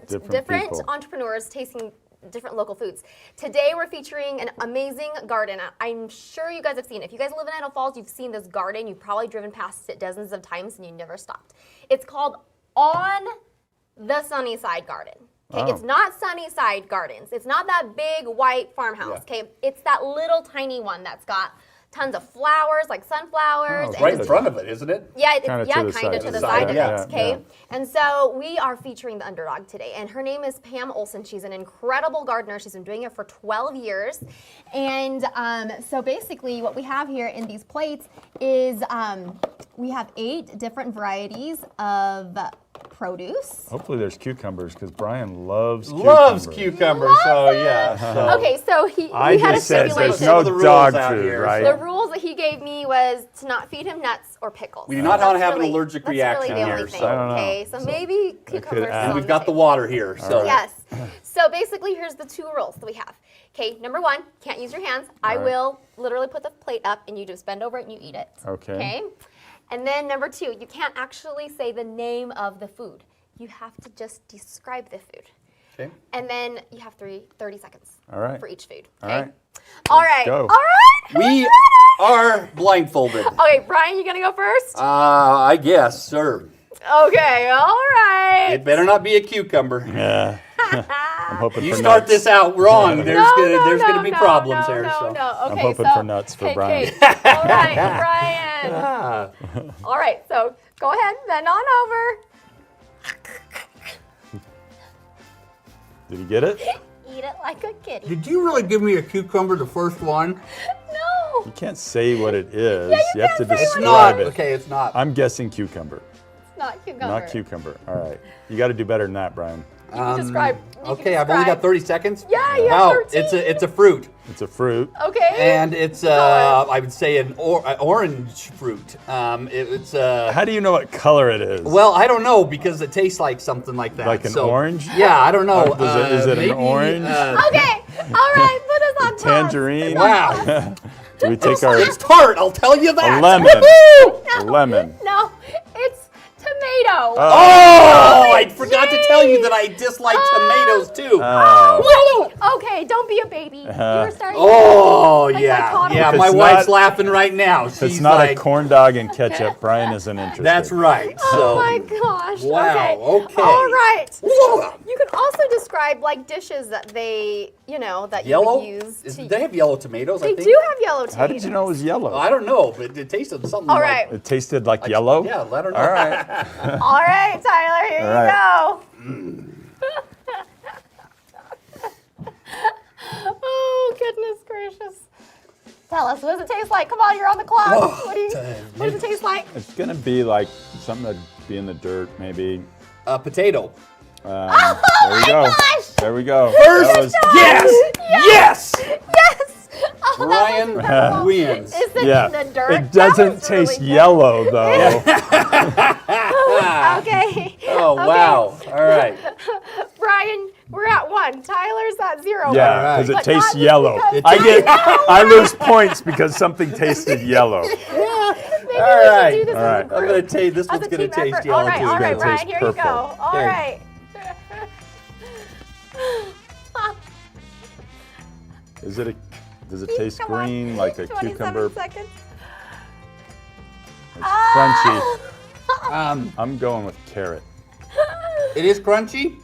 [SPEAKER 3] people.
[SPEAKER 8] entrepreneurs tasting different local foods. Today, we're featuring an amazing garden. I'm sure you guys have seen it. If you guys live in Idaho Falls, you've seen this garden. You've probably driven past it dozens of times and you never stopped. It's called On the Sunnyside Garden. Okay, It's not Sunnyside Gardens. It's not that big white farmhouse. Okay, it's that little tiny one that's got tons of flowers, like sunflowers.
[SPEAKER 3] Oh,
[SPEAKER 8] and
[SPEAKER 2] Right in
[SPEAKER 8] just-
[SPEAKER 2] front of it, isn't it?
[SPEAKER 8] Yeah,
[SPEAKER 3] Kinda
[SPEAKER 8] it's
[SPEAKER 3] to
[SPEAKER 8] kind
[SPEAKER 3] the
[SPEAKER 8] of
[SPEAKER 3] side.
[SPEAKER 8] to the
[SPEAKER 2] Side,
[SPEAKER 8] side of
[SPEAKER 2] yeah,
[SPEAKER 8] it. Okay,
[SPEAKER 3] yeah.
[SPEAKER 8] and so we are featuring the underdog today, and her name is Pam Olson. She's an incredible gardener. She's been doing it for 12 years, and so basically, what we have here in these plates is we have 8 different varieties of produce.
[SPEAKER 3] Hopefully there's cucumbers because Brian loves
[SPEAKER 2] cucumbers. So yeah. So.
[SPEAKER 8] Okay, so
[SPEAKER 3] I
[SPEAKER 8] we had a
[SPEAKER 3] just said
[SPEAKER 8] stipulation.
[SPEAKER 3] there's
[SPEAKER 2] Some of
[SPEAKER 3] no
[SPEAKER 2] the rules
[SPEAKER 3] dog
[SPEAKER 2] out
[SPEAKER 3] food,
[SPEAKER 2] here,
[SPEAKER 3] right?
[SPEAKER 8] The rules that he gave me was to not feed him nuts or pickles.
[SPEAKER 2] We do not want to
[SPEAKER 8] That's
[SPEAKER 2] have an
[SPEAKER 8] really-
[SPEAKER 2] allergic
[SPEAKER 8] that's
[SPEAKER 2] reaction
[SPEAKER 8] really the
[SPEAKER 2] here.
[SPEAKER 8] only thing,
[SPEAKER 2] So.
[SPEAKER 3] I don't know.
[SPEAKER 8] okay, so maybe cucumbers.
[SPEAKER 3] add-
[SPEAKER 8] is
[SPEAKER 2] And we've
[SPEAKER 8] on
[SPEAKER 2] got the
[SPEAKER 8] table.
[SPEAKER 2] water here. So.
[SPEAKER 8] Yes. So basically, here's the 2 rules that we have. Okay, number 1, can't use your hands. I
[SPEAKER 3] right.
[SPEAKER 8] will literally put the plate up and you just bend over it and you eat it.
[SPEAKER 3] Okay.
[SPEAKER 8] Okay? And then number 2, you can't actually say the name of the food. You have to just describe the food.
[SPEAKER 2] Okay.
[SPEAKER 8] And then you have 30 seconds
[SPEAKER 3] All right.
[SPEAKER 8] for each food.
[SPEAKER 3] All
[SPEAKER 8] Okay?
[SPEAKER 3] right.
[SPEAKER 8] All right.
[SPEAKER 3] go.
[SPEAKER 8] All right.
[SPEAKER 2] We are blindfolded.
[SPEAKER 8] Okay, Brian, you gonna go first?
[SPEAKER 2] I guess, sir.
[SPEAKER 8] Okay, all right.
[SPEAKER 2] It better not be a cucumber.
[SPEAKER 3] Yeah. I'm hoping
[SPEAKER 2] You
[SPEAKER 3] for
[SPEAKER 2] start
[SPEAKER 3] nuts.
[SPEAKER 2] this out wrong. There's
[SPEAKER 8] No,
[SPEAKER 2] gonna be
[SPEAKER 8] no,
[SPEAKER 2] problems
[SPEAKER 8] no,
[SPEAKER 2] there.
[SPEAKER 8] No,
[SPEAKER 2] So.
[SPEAKER 8] no. Okay,
[SPEAKER 3] I'm hoping
[SPEAKER 8] so,
[SPEAKER 3] for nuts for
[SPEAKER 8] okay,
[SPEAKER 3] Brian.
[SPEAKER 8] okay. All right, Brian.
[SPEAKER 2] Ah.
[SPEAKER 8] All right, so go ahead, bend on over.
[SPEAKER 3] Did you get it?
[SPEAKER 8] Eat it like a kitty.
[SPEAKER 2] Did you really give me a cucumber the first one?
[SPEAKER 8] No.
[SPEAKER 3] You can't say what it is.
[SPEAKER 8] you
[SPEAKER 3] have to
[SPEAKER 8] can't say what it
[SPEAKER 3] describe it.
[SPEAKER 2] Okay, it's not.
[SPEAKER 3] I'm guessing cucumber.
[SPEAKER 8] It's not cucumber.
[SPEAKER 3] Not cucumber. All right. You got to do better than that, Brian.
[SPEAKER 8] You can describe. You
[SPEAKER 2] Okay,
[SPEAKER 8] can
[SPEAKER 2] I've only got
[SPEAKER 8] describe.
[SPEAKER 2] 30 seconds.
[SPEAKER 8] Yeah, you have 13.
[SPEAKER 2] It's a fruit,
[SPEAKER 3] It's a fruit.
[SPEAKER 8] Okay.
[SPEAKER 2] and it's I would say an orange fruit. It's
[SPEAKER 3] How do you know what color it is?
[SPEAKER 2] well, I don't know because it tastes like something like that.
[SPEAKER 3] Like an
[SPEAKER 2] So,
[SPEAKER 3] orange?
[SPEAKER 2] Yeah, I don't know.
[SPEAKER 3] Is it an
[SPEAKER 2] maybe,
[SPEAKER 3] orange?
[SPEAKER 8] Okay. All right. Put us on pause.
[SPEAKER 3] Tangerine?
[SPEAKER 2] Wow,
[SPEAKER 3] Do we take our
[SPEAKER 2] it's tart. I'll tell you that.
[SPEAKER 3] a lemon?
[SPEAKER 8] No.
[SPEAKER 3] A lemon.
[SPEAKER 8] No, it's tomato.
[SPEAKER 2] Oh, I forgot to tell you that I dislike tomatoes too.
[SPEAKER 8] Okay, don't be a baby. You were starting.
[SPEAKER 2] Oh
[SPEAKER 8] Like
[SPEAKER 2] yeah,
[SPEAKER 8] my
[SPEAKER 2] yeah.
[SPEAKER 3] If
[SPEAKER 2] My
[SPEAKER 3] it's
[SPEAKER 2] wife's
[SPEAKER 3] not-
[SPEAKER 2] laughing right now.
[SPEAKER 3] If
[SPEAKER 2] She's
[SPEAKER 3] it's not
[SPEAKER 2] like,
[SPEAKER 3] a corn dog and ketchup, Brian isn't interested.
[SPEAKER 2] That's right.
[SPEAKER 8] Oh
[SPEAKER 2] So,
[SPEAKER 8] my gosh.
[SPEAKER 2] Wow, okay.
[SPEAKER 8] All right.
[SPEAKER 2] Whoa.
[SPEAKER 8] You can also describe like dishes that they, that
[SPEAKER 2] Yellow?
[SPEAKER 8] you would use.
[SPEAKER 2] They have yellow tomatoes.
[SPEAKER 8] They
[SPEAKER 2] I think.
[SPEAKER 8] do have yellow tomatoes.
[SPEAKER 3] How did you know it was yellow?
[SPEAKER 2] I don't know, but it tasted something.
[SPEAKER 8] All
[SPEAKER 2] like,
[SPEAKER 8] right.
[SPEAKER 3] It tasted like yellow?
[SPEAKER 2] Yeah, let her know.
[SPEAKER 3] All right.
[SPEAKER 8] All right, Tyler. Here
[SPEAKER 3] All right.
[SPEAKER 8] you go. Oh goodness gracious! Tell us, what does it taste like? Come on, you're on the clock. What does it taste like?
[SPEAKER 3] It's going to be like something that'd be in the dirt, maybe.
[SPEAKER 2] A potato.
[SPEAKER 3] There we go.
[SPEAKER 8] gosh!
[SPEAKER 3] There we go.
[SPEAKER 2] First,
[SPEAKER 3] That was-
[SPEAKER 2] yes.
[SPEAKER 8] Yes. Oh, that was
[SPEAKER 2] Brian wins.
[SPEAKER 8] Is it
[SPEAKER 3] yeah.
[SPEAKER 8] in the dirt?
[SPEAKER 3] It doesn't
[SPEAKER 8] That was really
[SPEAKER 3] taste
[SPEAKER 8] good.
[SPEAKER 3] yellow, though.
[SPEAKER 8] Okay.
[SPEAKER 2] Oh
[SPEAKER 8] Okay.
[SPEAKER 2] wow! All right.
[SPEAKER 8] Brian, we're at 1. Tyler's at 0.
[SPEAKER 3] Yeah, because
[SPEAKER 2] Right.
[SPEAKER 3] it
[SPEAKER 8] But
[SPEAKER 3] tastes
[SPEAKER 8] not
[SPEAKER 3] yellow.
[SPEAKER 8] because-
[SPEAKER 3] I lose points because something tasted yellow.
[SPEAKER 8] Maybe
[SPEAKER 2] All
[SPEAKER 8] we
[SPEAKER 2] right.
[SPEAKER 8] should do this
[SPEAKER 3] All
[SPEAKER 8] as
[SPEAKER 3] right.
[SPEAKER 8] a
[SPEAKER 2] I'm
[SPEAKER 8] group.
[SPEAKER 2] gonna taste. This
[SPEAKER 8] As
[SPEAKER 2] one's
[SPEAKER 8] a
[SPEAKER 2] gonna
[SPEAKER 8] team
[SPEAKER 2] taste
[SPEAKER 8] effort.
[SPEAKER 2] yellow
[SPEAKER 8] All right,
[SPEAKER 2] too.
[SPEAKER 8] all right,
[SPEAKER 3] It's gonna
[SPEAKER 8] Brian,
[SPEAKER 3] taste
[SPEAKER 8] here you go.
[SPEAKER 3] purple.
[SPEAKER 8] All
[SPEAKER 2] Okay.
[SPEAKER 8] right.
[SPEAKER 3] Does it taste
[SPEAKER 8] Come on.
[SPEAKER 3] green like a
[SPEAKER 8] 27
[SPEAKER 3] cucumber?
[SPEAKER 8] seconds.
[SPEAKER 3] It's crunchy.
[SPEAKER 2] Um,
[SPEAKER 3] I'm going with carrot.
[SPEAKER 2] it is crunchy.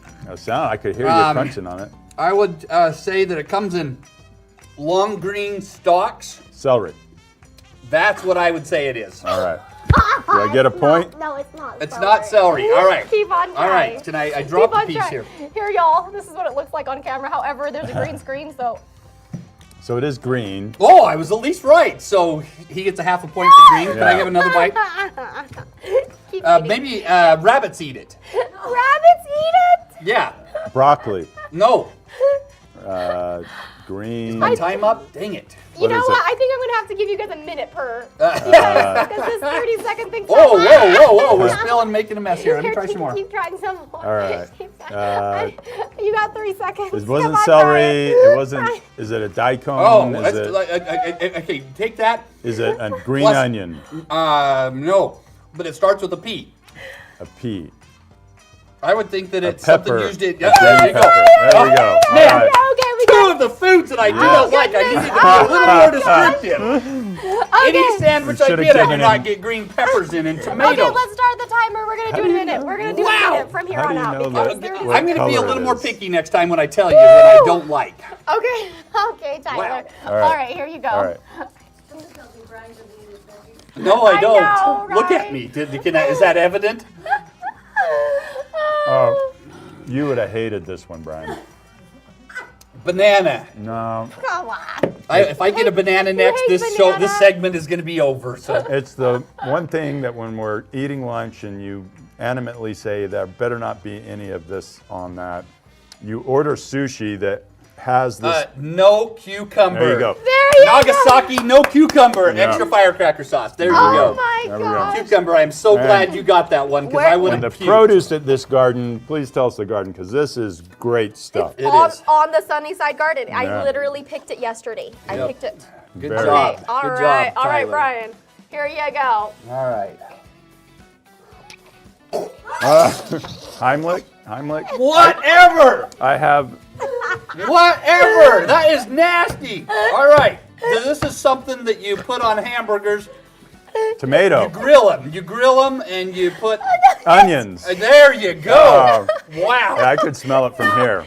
[SPEAKER 3] I could hear you
[SPEAKER 2] Um,
[SPEAKER 3] crunching on it.
[SPEAKER 2] I would say that it comes in long green stalks.
[SPEAKER 3] Celery.
[SPEAKER 2] That's what I would say it is.
[SPEAKER 3] All right. Do I get a point?
[SPEAKER 8] No, it's not.
[SPEAKER 2] It's not celery. All right.
[SPEAKER 8] Keep on trying.
[SPEAKER 2] All right. Can I drop
[SPEAKER 8] Keep
[SPEAKER 2] a
[SPEAKER 8] on
[SPEAKER 2] piece
[SPEAKER 8] trying.
[SPEAKER 2] here?
[SPEAKER 8] Here, y'all. This is what it looks like on camera. However, there's a green screen, so.
[SPEAKER 3] So it is green.
[SPEAKER 2] Oh, I was at least right. So he gets a half a point for green. Can I
[SPEAKER 3] Yeah.
[SPEAKER 2] have another bite?
[SPEAKER 8] Keep eating.
[SPEAKER 2] Maybe rabbits eat it.
[SPEAKER 8] Rabbits eat it?
[SPEAKER 2] Yeah.
[SPEAKER 3] Broccoli.
[SPEAKER 2] No.
[SPEAKER 3] Green.
[SPEAKER 2] My time up? Dang it.
[SPEAKER 8] You know
[SPEAKER 3] is
[SPEAKER 8] what?
[SPEAKER 3] it?
[SPEAKER 8] I think I'm going to have to give you guys a minute per. Because this 30-second thing's
[SPEAKER 2] Whoa, whoa, whoa, whoa. We're spilling, making a mess here. Let me try some more.
[SPEAKER 8] Keep trying some more.
[SPEAKER 3] All right.
[SPEAKER 8] You got 3 seconds.
[SPEAKER 3] It wasn't
[SPEAKER 8] Come on,
[SPEAKER 3] celery.
[SPEAKER 8] Brian.
[SPEAKER 3] It wasn't. Is it a daikon?
[SPEAKER 2] Oh,
[SPEAKER 3] is
[SPEAKER 2] that's
[SPEAKER 3] it?
[SPEAKER 2] okay, take that.
[SPEAKER 3] Is it a green
[SPEAKER 2] Plus-
[SPEAKER 3] onion?
[SPEAKER 2] No. But it starts with a P.
[SPEAKER 3] A pea.
[SPEAKER 2] I would think that it's
[SPEAKER 3] Pepper.
[SPEAKER 2] something used in.
[SPEAKER 3] A
[SPEAKER 2] Yeah,
[SPEAKER 3] green
[SPEAKER 2] there you go.
[SPEAKER 3] pepper. There we go. All
[SPEAKER 2] Man.
[SPEAKER 3] right.
[SPEAKER 8] Okay, we
[SPEAKER 2] Two
[SPEAKER 8] got
[SPEAKER 2] of the foods that I do not like. I needed to be a little more descriptive. Any sandwich
[SPEAKER 3] We
[SPEAKER 2] I
[SPEAKER 3] should've
[SPEAKER 2] get, I do
[SPEAKER 3] given
[SPEAKER 2] not
[SPEAKER 3] him-
[SPEAKER 2] get green peppers in and tomatoes.
[SPEAKER 8] Okay, let's start the timer. We're going to do it in a minute. We're going to do it in a minute from here
[SPEAKER 3] How
[SPEAKER 8] on
[SPEAKER 3] do you
[SPEAKER 8] out.
[SPEAKER 3] know
[SPEAKER 8] Because
[SPEAKER 3] that?
[SPEAKER 8] there's
[SPEAKER 3] What
[SPEAKER 2] I'm going to be a
[SPEAKER 3] color
[SPEAKER 2] little
[SPEAKER 3] it
[SPEAKER 2] more
[SPEAKER 3] is?
[SPEAKER 2] picky next time when I tell you that I don't like.
[SPEAKER 8] Okay, okay, Tyler.
[SPEAKER 3] All right.
[SPEAKER 8] All right, here you go.
[SPEAKER 3] All right.
[SPEAKER 2] No, I don't.
[SPEAKER 8] know,
[SPEAKER 2] Look at
[SPEAKER 8] right?
[SPEAKER 2] me. Is that evident?
[SPEAKER 3] Oh, you would have hated this one, Brian.
[SPEAKER 2] Banana.
[SPEAKER 3] No,
[SPEAKER 8] Come on.
[SPEAKER 2] If I get a banana next,
[SPEAKER 8] hate
[SPEAKER 2] this
[SPEAKER 8] banana.
[SPEAKER 2] segment is going to be over. So
[SPEAKER 3] it's the one thing that when we're eating lunch and you animately say there better not be any of this on that, you order sushi that has this.
[SPEAKER 2] no cucumber.
[SPEAKER 3] There you go.
[SPEAKER 8] There you
[SPEAKER 2] Nagasaki, no cucumber.
[SPEAKER 3] Yeah.
[SPEAKER 2] Extra firecracker sauce. There you
[SPEAKER 8] Oh
[SPEAKER 2] go.
[SPEAKER 8] my
[SPEAKER 3] There we go.
[SPEAKER 8] gosh.
[SPEAKER 2] Cucumber. I am so
[SPEAKER 3] And-
[SPEAKER 2] glad you got that one because I would
[SPEAKER 3] And
[SPEAKER 2] have
[SPEAKER 3] the
[SPEAKER 2] puked.
[SPEAKER 3] produce at this garden, please tell us the garden because this is great stuff.
[SPEAKER 2] It
[SPEAKER 8] on,
[SPEAKER 2] is.
[SPEAKER 8] on the Sunnyside Garden.
[SPEAKER 3] Yeah.
[SPEAKER 8] I literally picked it yesterday. I
[SPEAKER 2] Yep.
[SPEAKER 8] picked it.
[SPEAKER 2] Good
[SPEAKER 3] Very
[SPEAKER 2] job.
[SPEAKER 8] Okay, all
[SPEAKER 2] Good
[SPEAKER 8] right,
[SPEAKER 2] job,
[SPEAKER 8] all right,
[SPEAKER 2] Tyler.
[SPEAKER 8] Brian. Here you go.
[SPEAKER 2] All right.
[SPEAKER 3] Heimlich?
[SPEAKER 2] Whatever.
[SPEAKER 3] I have.
[SPEAKER 2] Whatever. That is nasty. All right. So this is something that you put on hamburgers.
[SPEAKER 3] Tomato.
[SPEAKER 2] Grill them. You grill them and you put.
[SPEAKER 3] Onions.
[SPEAKER 2] There you go.
[SPEAKER 3] Oh.
[SPEAKER 2] Wow.
[SPEAKER 3] I could smell it from here.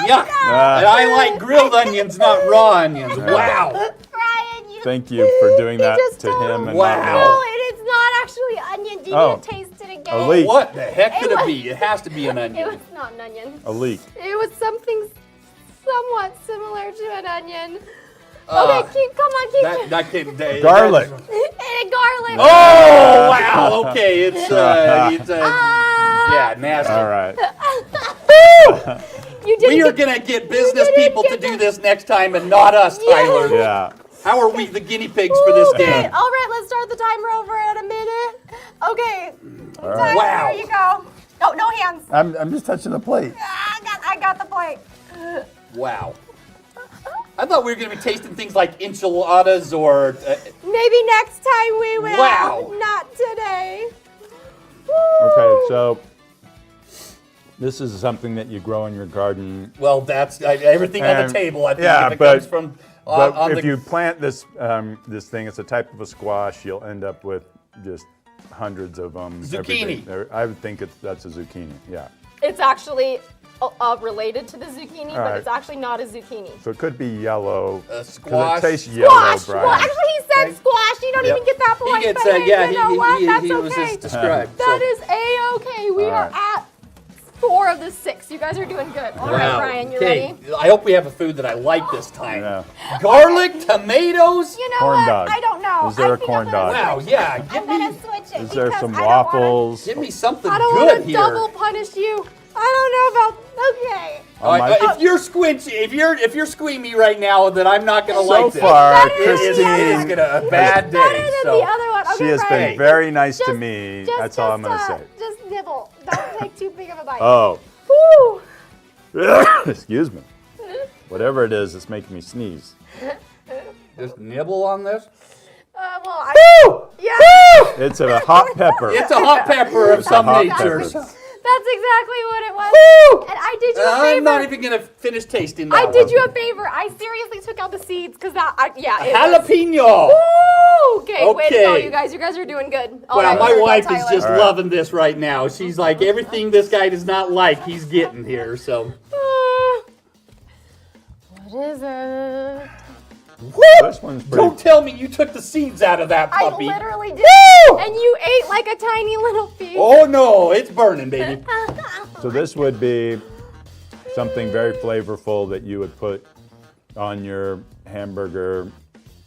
[SPEAKER 2] Yuck. And I like grilled onions, not raw onions. Wow.
[SPEAKER 8] Brian, you.
[SPEAKER 3] Thank you for doing that
[SPEAKER 8] just
[SPEAKER 3] to him and
[SPEAKER 2] Wow.
[SPEAKER 3] not
[SPEAKER 8] No,
[SPEAKER 3] me.
[SPEAKER 8] it is not actually onion. Do you
[SPEAKER 3] Oh.
[SPEAKER 8] need to taste it again?
[SPEAKER 3] A leek.
[SPEAKER 2] What the heck could it be? It has to be an
[SPEAKER 8] It
[SPEAKER 2] onion.
[SPEAKER 8] was not an onion.
[SPEAKER 3] A leek.
[SPEAKER 8] It was something somewhat similar to an onion. Okay, come on,
[SPEAKER 2] That can,
[SPEAKER 3] Garlic.
[SPEAKER 8] And garlic.
[SPEAKER 2] Oh wow! Okay, it's yeah, nasty.
[SPEAKER 3] All right.
[SPEAKER 8] You didn't
[SPEAKER 2] We are
[SPEAKER 8] get-
[SPEAKER 2] gonna get business
[SPEAKER 8] didn't
[SPEAKER 2] people
[SPEAKER 8] get
[SPEAKER 2] to do
[SPEAKER 8] that.
[SPEAKER 2] this next time, and not us, Tyler.
[SPEAKER 3] Yeah.
[SPEAKER 2] How are we the guinea pigs for this
[SPEAKER 8] Okay,
[SPEAKER 2] game?
[SPEAKER 8] all right, let's start the timer over in a minute. Okay. Tyler,
[SPEAKER 2] Wow.
[SPEAKER 8] There you go. Oh, no hands.
[SPEAKER 3] I'm just touching the plate.
[SPEAKER 8] I got the plate.
[SPEAKER 2] Wow. I thought we were gonna be tasting things like enchiladas or.
[SPEAKER 8] Maybe next time we will.
[SPEAKER 2] Wow.
[SPEAKER 8] Not today.
[SPEAKER 3] Okay, so this is something that you grow in your garden.
[SPEAKER 2] Well, that's everything on
[SPEAKER 3] And-
[SPEAKER 2] the table. I think
[SPEAKER 3] yeah,
[SPEAKER 2] if it
[SPEAKER 3] but-
[SPEAKER 2] comes from
[SPEAKER 3] But
[SPEAKER 2] on
[SPEAKER 3] if
[SPEAKER 2] the
[SPEAKER 3] you plant this this thing, it's a type of a squash. You'll end up with just hundreds of them.
[SPEAKER 2] Zucchini.
[SPEAKER 3] I would think that's a zucchini. Yeah.
[SPEAKER 8] It's actually related to the zucchini, but
[SPEAKER 3] right.
[SPEAKER 8] it's actually not a zucchini.
[SPEAKER 3] So it could be yellow.
[SPEAKER 2] squash.
[SPEAKER 3] Because it tastes yellow,
[SPEAKER 8] Squash.
[SPEAKER 3] Brian.
[SPEAKER 8] Well, actually, he said squash. You don't
[SPEAKER 3] Yep.
[SPEAKER 8] even get that point.
[SPEAKER 2] he gets
[SPEAKER 8] but hey,
[SPEAKER 2] yeah,
[SPEAKER 8] you know what? That's
[SPEAKER 2] he was
[SPEAKER 8] okay.
[SPEAKER 2] just described.
[SPEAKER 8] That
[SPEAKER 2] so.
[SPEAKER 8] is a-okay. We
[SPEAKER 3] All
[SPEAKER 8] are
[SPEAKER 3] right.
[SPEAKER 8] at 4 of the 6. You guys are doing good. All right,
[SPEAKER 2] Wow.
[SPEAKER 8] Brian, you
[SPEAKER 2] Okay,
[SPEAKER 8] ready?
[SPEAKER 2] I hope we have a food that I like this time.
[SPEAKER 3] Yeah.
[SPEAKER 2] Garlic, tomatoes.
[SPEAKER 8] You know
[SPEAKER 3] Corn
[SPEAKER 8] what?
[SPEAKER 3] dog.
[SPEAKER 8] I don't know.
[SPEAKER 3] Is there
[SPEAKER 8] I
[SPEAKER 3] a
[SPEAKER 8] think
[SPEAKER 3] corn
[SPEAKER 8] I'm gonna
[SPEAKER 3] dog?
[SPEAKER 2] Wow,
[SPEAKER 8] switch
[SPEAKER 2] yeah.
[SPEAKER 8] it.
[SPEAKER 2] Give
[SPEAKER 8] I'm gonna
[SPEAKER 2] me
[SPEAKER 8] switch it
[SPEAKER 3] Is there
[SPEAKER 8] because
[SPEAKER 3] some
[SPEAKER 8] I don't wanna-
[SPEAKER 3] waffles?
[SPEAKER 2] give me something
[SPEAKER 8] I don't
[SPEAKER 2] good
[SPEAKER 8] want to
[SPEAKER 2] here.
[SPEAKER 8] double punish you. I don't know about. Okay.
[SPEAKER 2] All right,
[SPEAKER 3] my-
[SPEAKER 2] if you're squinchy, if you're squeamy right now, then I'm not gonna
[SPEAKER 3] So
[SPEAKER 2] like this.
[SPEAKER 3] far,
[SPEAKER 8] Better
[SPEAKER 2] It is
[SPEAKER 3] Christine,
[SPEAKER 2] gonna a bad day.
[SPEAKER 8] Better than
[SPEAKER 2] So.
[SPEAKER 8] the other one. Okay,
[SPEAKER 3] she has
[SPEAKER 8] Brian,
[SPEAKER 3] been very nice to
[SPEAKER 8] just-
[SPEAKER 3] me.
[SPEAKER 8] just-
[SPEAKER 3] That's all I'm going to
[SPEAKER 8] just,
[SPEAKER 3] say.
[SPEAKER 8] Just nibble. Don't take too big of a bite.
[SPEAKER 3] Oh.
[SPEAKER 8] Woo.
[SPEAKER 3] Excuse me. Whatever it is, it's making me sneeze.
[SPEAKER 2] Just nibble on this.
[SPEAKER 8] Well, I. Yeah.
[SPEAKER 3] It's a hot pepper.
[SPEAKER 2] It's a hot pepper of some
[SPEAKER 3] hot
[SPEAKER 2] nature.
[SPEAKER 3] pepper.
[SPEAKER 8] That's exactly what it was. And I did you a favor.
[SPEAKER 2] I'm not even gonna finish tasting that
[SPEAKER 8] I did
[SPEAKER 2] one.
[SPEAKER 8] you a favor. I seriously took out the seeds because that. It was-
[SPEAKER 2] Jalapeno.
[SPEAKER 8] Woo! Okay, way to go,
[SPEAKER 2] Okay.
[SPEAKER 8] you guys. You guys are doing good. All
[SPEAKER 2] Well,
[SPEAKER 8] right,
[SPEAKER 2] my
[SPEAKER 8] here we go,
[SPEAKER 2] wife is
[SPEAKER 8] Tyler.
[SPEAKER 2] just
[SPEAKER 3] All right.
[SPEAKER 2] loving this right now. She's like, everything this guy does not like, he's getting here. So.
[SPEAKER 8] What is it?
[SPEAKER 3] This one's pretty.
[SPEAKER 2] Don't tell me you took the seeds out of that
[SPEAKER 8] I
[SPEAKER 2] puppy.
[SPEAKER 8] literally did. And you ate like a tiny little piece.
[SPEAKER 2] Oh no, it's burning, baby.
[SPEAKER 3] So this would be something very flavorful that you would put on your hamburger.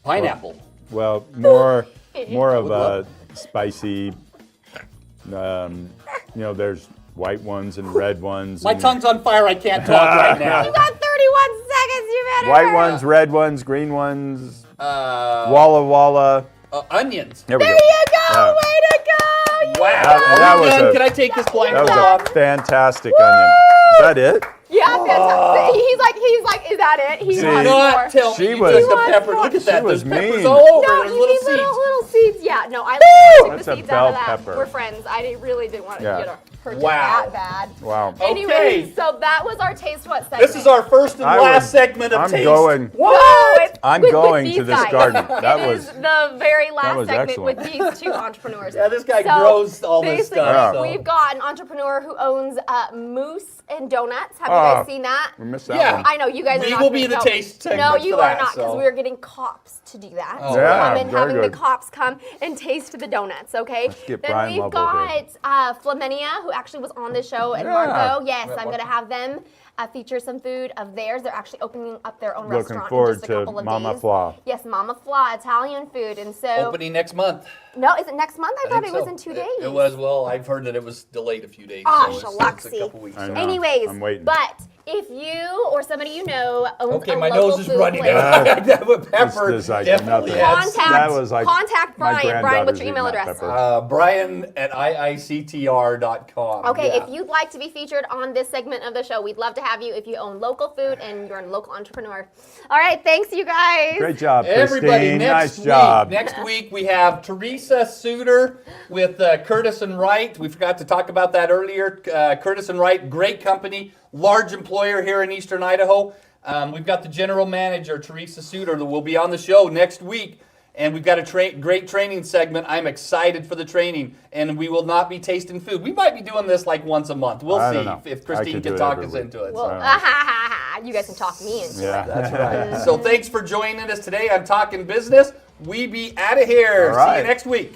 [SPEAKER 2] Pineapple.
[SPEAKER 3] Well, more of
[SPEAKER 2] With
[SPEAKER 3] a spicy. There's white ones and red ones.
[SPEAKER 2] My
[SPEAKER 3] and
[SPEAKER 2] tongue's on fire. I can't talk right now.
[SPEAKER 8] You got 31 seconds. You better.
[SPEAKER 3] white
[SPEAKER 8] hurry.
[SPEAKER 3] ones, red ones, green ones. Walla Walla.
[SPEAKER 2] Onions.
[SPEAKER 3] There we
[SPEAKER 8] There
[SPEAKER 3] go.
[SPEAKER 8] you go.
[SPEAKER 3] Yeah.
[SPEAKER 8] Way to go.
[SPEAKER 2] Wow.
[SPEAKER 3] That
[SPEAKER 2] Are we
[SPEAKER 3] was
[SPEAKER 2] done?
[SPEAKER 3] a-
[SPEAKER 2] Can I take this
[SPEAKER 3] That
[SPEAKER 2] blindfold
[SPEAKER 3] was
[SPEAKER 2] off?
[SPEAKER 3] a fantastic onion. Is that it?
[SPEAKER 8] Yeah, fantastic. He's like, is that it? He
[SPEAKER 3] See,
[SPEAKER 8] wants
[SPEAKER 2] Do
[SPEAKER 8] more.
[SPEAKER 2] not tell me
[SPEAKER 3] She
[SPEAKER 2] you
[SPEAKER 3] was-
[SPEAKER 2] took
[SPEAKER 3] He
[SPEAKER 2] the
[SPEAKER 8] wants
[SPEAKER 2] pepper.
[SPEAKER 8] more.
[SPEAKER 2] Look at that.
[SPEAKER 3] She was
[SPEAKER 2] There's peppers
[SPEAKER 3] mean.
[SPEAKER 2] all over.
[SPEAKER 8] No,
[SPEAKER 2] There's
[SPEAKER 8] you
[SPEAKER 2] little
[SPEAKER 8] need
[SPEAKER 2] seeds.
[SPEAKER 8] little seeds. Yeah, no, I took
[SPEAKER 3] That's
[SPEAKER 8] the
[SPEAKER 3] a
[SPEAKER 8] seeds
[SPEAKER 3] bell
[SPEAKER 8] out of that.
[SPEAKER 3] pepper.
[SPEAKER 8] We're friends. I really didn't want to
[SPEAKER 3] Yeah.
[SPEAKER 8] get a hurt
[SPEAKER 2] Wow.
[SPEAKER 8] that bad.
[SPEAKER 3] Wow.
[SPEAKER 8] Anyway,
[SPEAKER 2] Okay.
[SPEAKER 8] so that was our taste what segment.
[SPEAKER 2] This is our first and
[SPEAKER 3] I
[SPEAKER 2] last
[SPEAKER 3] would-
[SPEAKER 2] segment of
[SPEAKER 3] I'm
[SPEAKER 2] taste.
[SPEAKER 3] going-
[SPEAKER 2] What?
[SPEAKER 8] It's
[SPEAKER 3] I'm
[SPEAKER 8] with
[SPEAKER 3] going
[SPEAKER 8] these
[SPEAKER 3] to this
[SPEAKER 8] guys.
[SPEAKER 3] garden. That
[SPEAKER 8] It
[SPEAKER 3] was-
[SPEAKER 8] is the very last
[SPEAKER 3] was
[SPEAKER 8] segment
[SPEAKER 3] excellent.
[SPEAKER 8] with these two entrepreneurs.
[SPEAKER 2] Yeah, this guy
[SPEAKER 8] So,
[SPEAKER 2] grows all this
[SPEAKER 8] basically,
[SPEAKER 2] stuff. So.
[SPEAKER 8] We've got an entrepreneur who owns Moose and Donuts. Have you
[SPEAKER 3] Oh.
[SPEAKER 8] guys seen that?
[SPEAKER 3] We missed that
[SPEAKER 2] Yeah.
[SPEAKER 3] one.
[SPEAKER 8] I know you guys are
[SPEAKER 2] We
[SPEAKER 8] not
[SPEAKER 2] will
[SPEAKER 8] gonna
[SPEAKER 2] be the
[SPEAKER 8] know.
[SPEAKER 2] taste segment
[SPEAKER 8] No, you
[SPEAKER 2] for
[SPEAKER 8] are
[SPEAKER 2] that,
[SPEAKER 8] not, because
[SPEAKER 2] so.
[SPEAKER 8] we're getting cops to do that.
[SPEAKER 2] Oh.
[SPEAKER 8] So
[SPEAKER 3] Yeah,
[SPEAKER 8] come and
[SPEAKER 3] very
[SPEAKER 8] having the
[SPEAKER 3] good.
[SPEAKER 8] cops come and taste the donuts, okay?
[SPEAKER 3] get
[SPEAKER 8] Then
[SPEAKER 3] Brian
[SPEAKER 8] we've
[SPEAKER 3] Love
[SPEAKER 8] got
[SPEAKER 3] over here.
[SPEAKER 8] Flamenia, who actually was on the show, and
[SPEAKER 3] Yeah.
[SPEAKER 8] Marco. Yes,
[SPEAKER 2] Yeah,
[SPEAKER 8] I'm going to have them feature some food of theirs. They're actually opening up their own
[SPEAKER 3] Looking
[SPEAKER 8] restaurant
[SPEAKER 3] forward
[SPEAKER 8] in just a
[SPEAKER 3] to
[SPEAKER 8] couple of
[SPEAKER 3] Mama
[SPEAKER 8] days.
[SPEAKER 3] Fla.
[SPEAKER 8] Yes, Mama Fla, Italian food. And so,
[SPEAKER 2] Opening next month.
[SPEAKER 8] no, is it next month? I thought it
[SPEAKER 2] think
[SPEAKER 8] was
[SPEAKER 2] so.
[SPEAKER 8] in 2 days.
[SPEAKER 2] It was, well, I've heard that it was delayed a few days.
[SPEAKER 8] Ah,
[SPEAKER 2] so it's a
[SPEAKER 8] Shaluxy.
[SPEAKER 2] couple weeks.
[SPEAKER 3] I
[SPEAKER 2] so.
[SPEAKER 3] know.
[SPEAKER 8] Anyways,
[SPEAKER 3] I'm waiting.
[SPEAKER 8] but if you or somebody you know owns
[SPEAKER 2] Okay,
[SPEAKER 8] a
[SPEAKER 2] my
[SPEAKER 8] local
[SPEAKER 2] nose is
[SPEAKER 8] food
[SPEAKER 2] running.
[SPEAKER 8] place,
[SPEAKER 2] Pepper
[SPEAKER 3] This is like
[SPEAKER 2] definitely
[SPEAKER 3] nothing.
[SPEAKER 2] adds.
[SPEAKER 3] That was like
[SPEAKER 8] contact
[SPEAKER 3] my
[SPEAKER 8] Brian. Brian, what's
[SPEAKER 3] granddaughter's
[SPEAKER 8] your email
[SPEAKER 3] eating that
[SPEAKER 8] address?
[SPEAKER 3] pepper.
[SPEAKER 2] Brian at iictr.com.
[SPEAKER 8] Okay,
[SPEAKER 2] Yeah.
[SPEAKER 8] if you'd like to be featured on this segment of the show, we'd love to have you if you own local food and you're a local entrepreneur. All right, thanks you guys.
[SPEAKER 3] Great job,
[SPEAKER 2] Everybody,
[SPEAKER 3] Christine.
[SPEAKER 2] next
[SPEAKER 3] Nice job.
[SPEAKER 2] week. Next week we have Teresa Suter with Curtis and Wright. We forgot to talk about that earlier. Curtis and Wright, great company, large employer here in Eastern Idaho. We've got the general manager, Teresa Suter, that will be on the show next week. And we've got a great training segment. I'm excited for the training. And we will not be tasting food. We might be doing this like once a month. We'll
[SPEAKER 3] I
[SPEAKER 2] see
[SPEAKER 3] don't know.
[SPEAKER 8] I
[SPEAKER 2] if Christine
[SPEAKER 3] could do
[SPEAKER 2] can
[SPEAKER 3] it
[SPEAKER 2] talk
[SPEAKER 3] every
[SPEAKER 2] us
[SPEAKER 3] week.
[SPEAKER 2] into it.
[SPEAKER 8] Well,
[SPEAKER 2] so.
[SPEAKER 8] you guys can talk me into it.
[SPEAKER 3] Yeah.
[SPEAKER 2] That's right. So thanks for joining us today on Talkin' Business. We be out of here.
[SPEAKER 3] All
[SPEAKER 2] See
[SPEAKER 3] right.
[SPEAKER 2] you next week.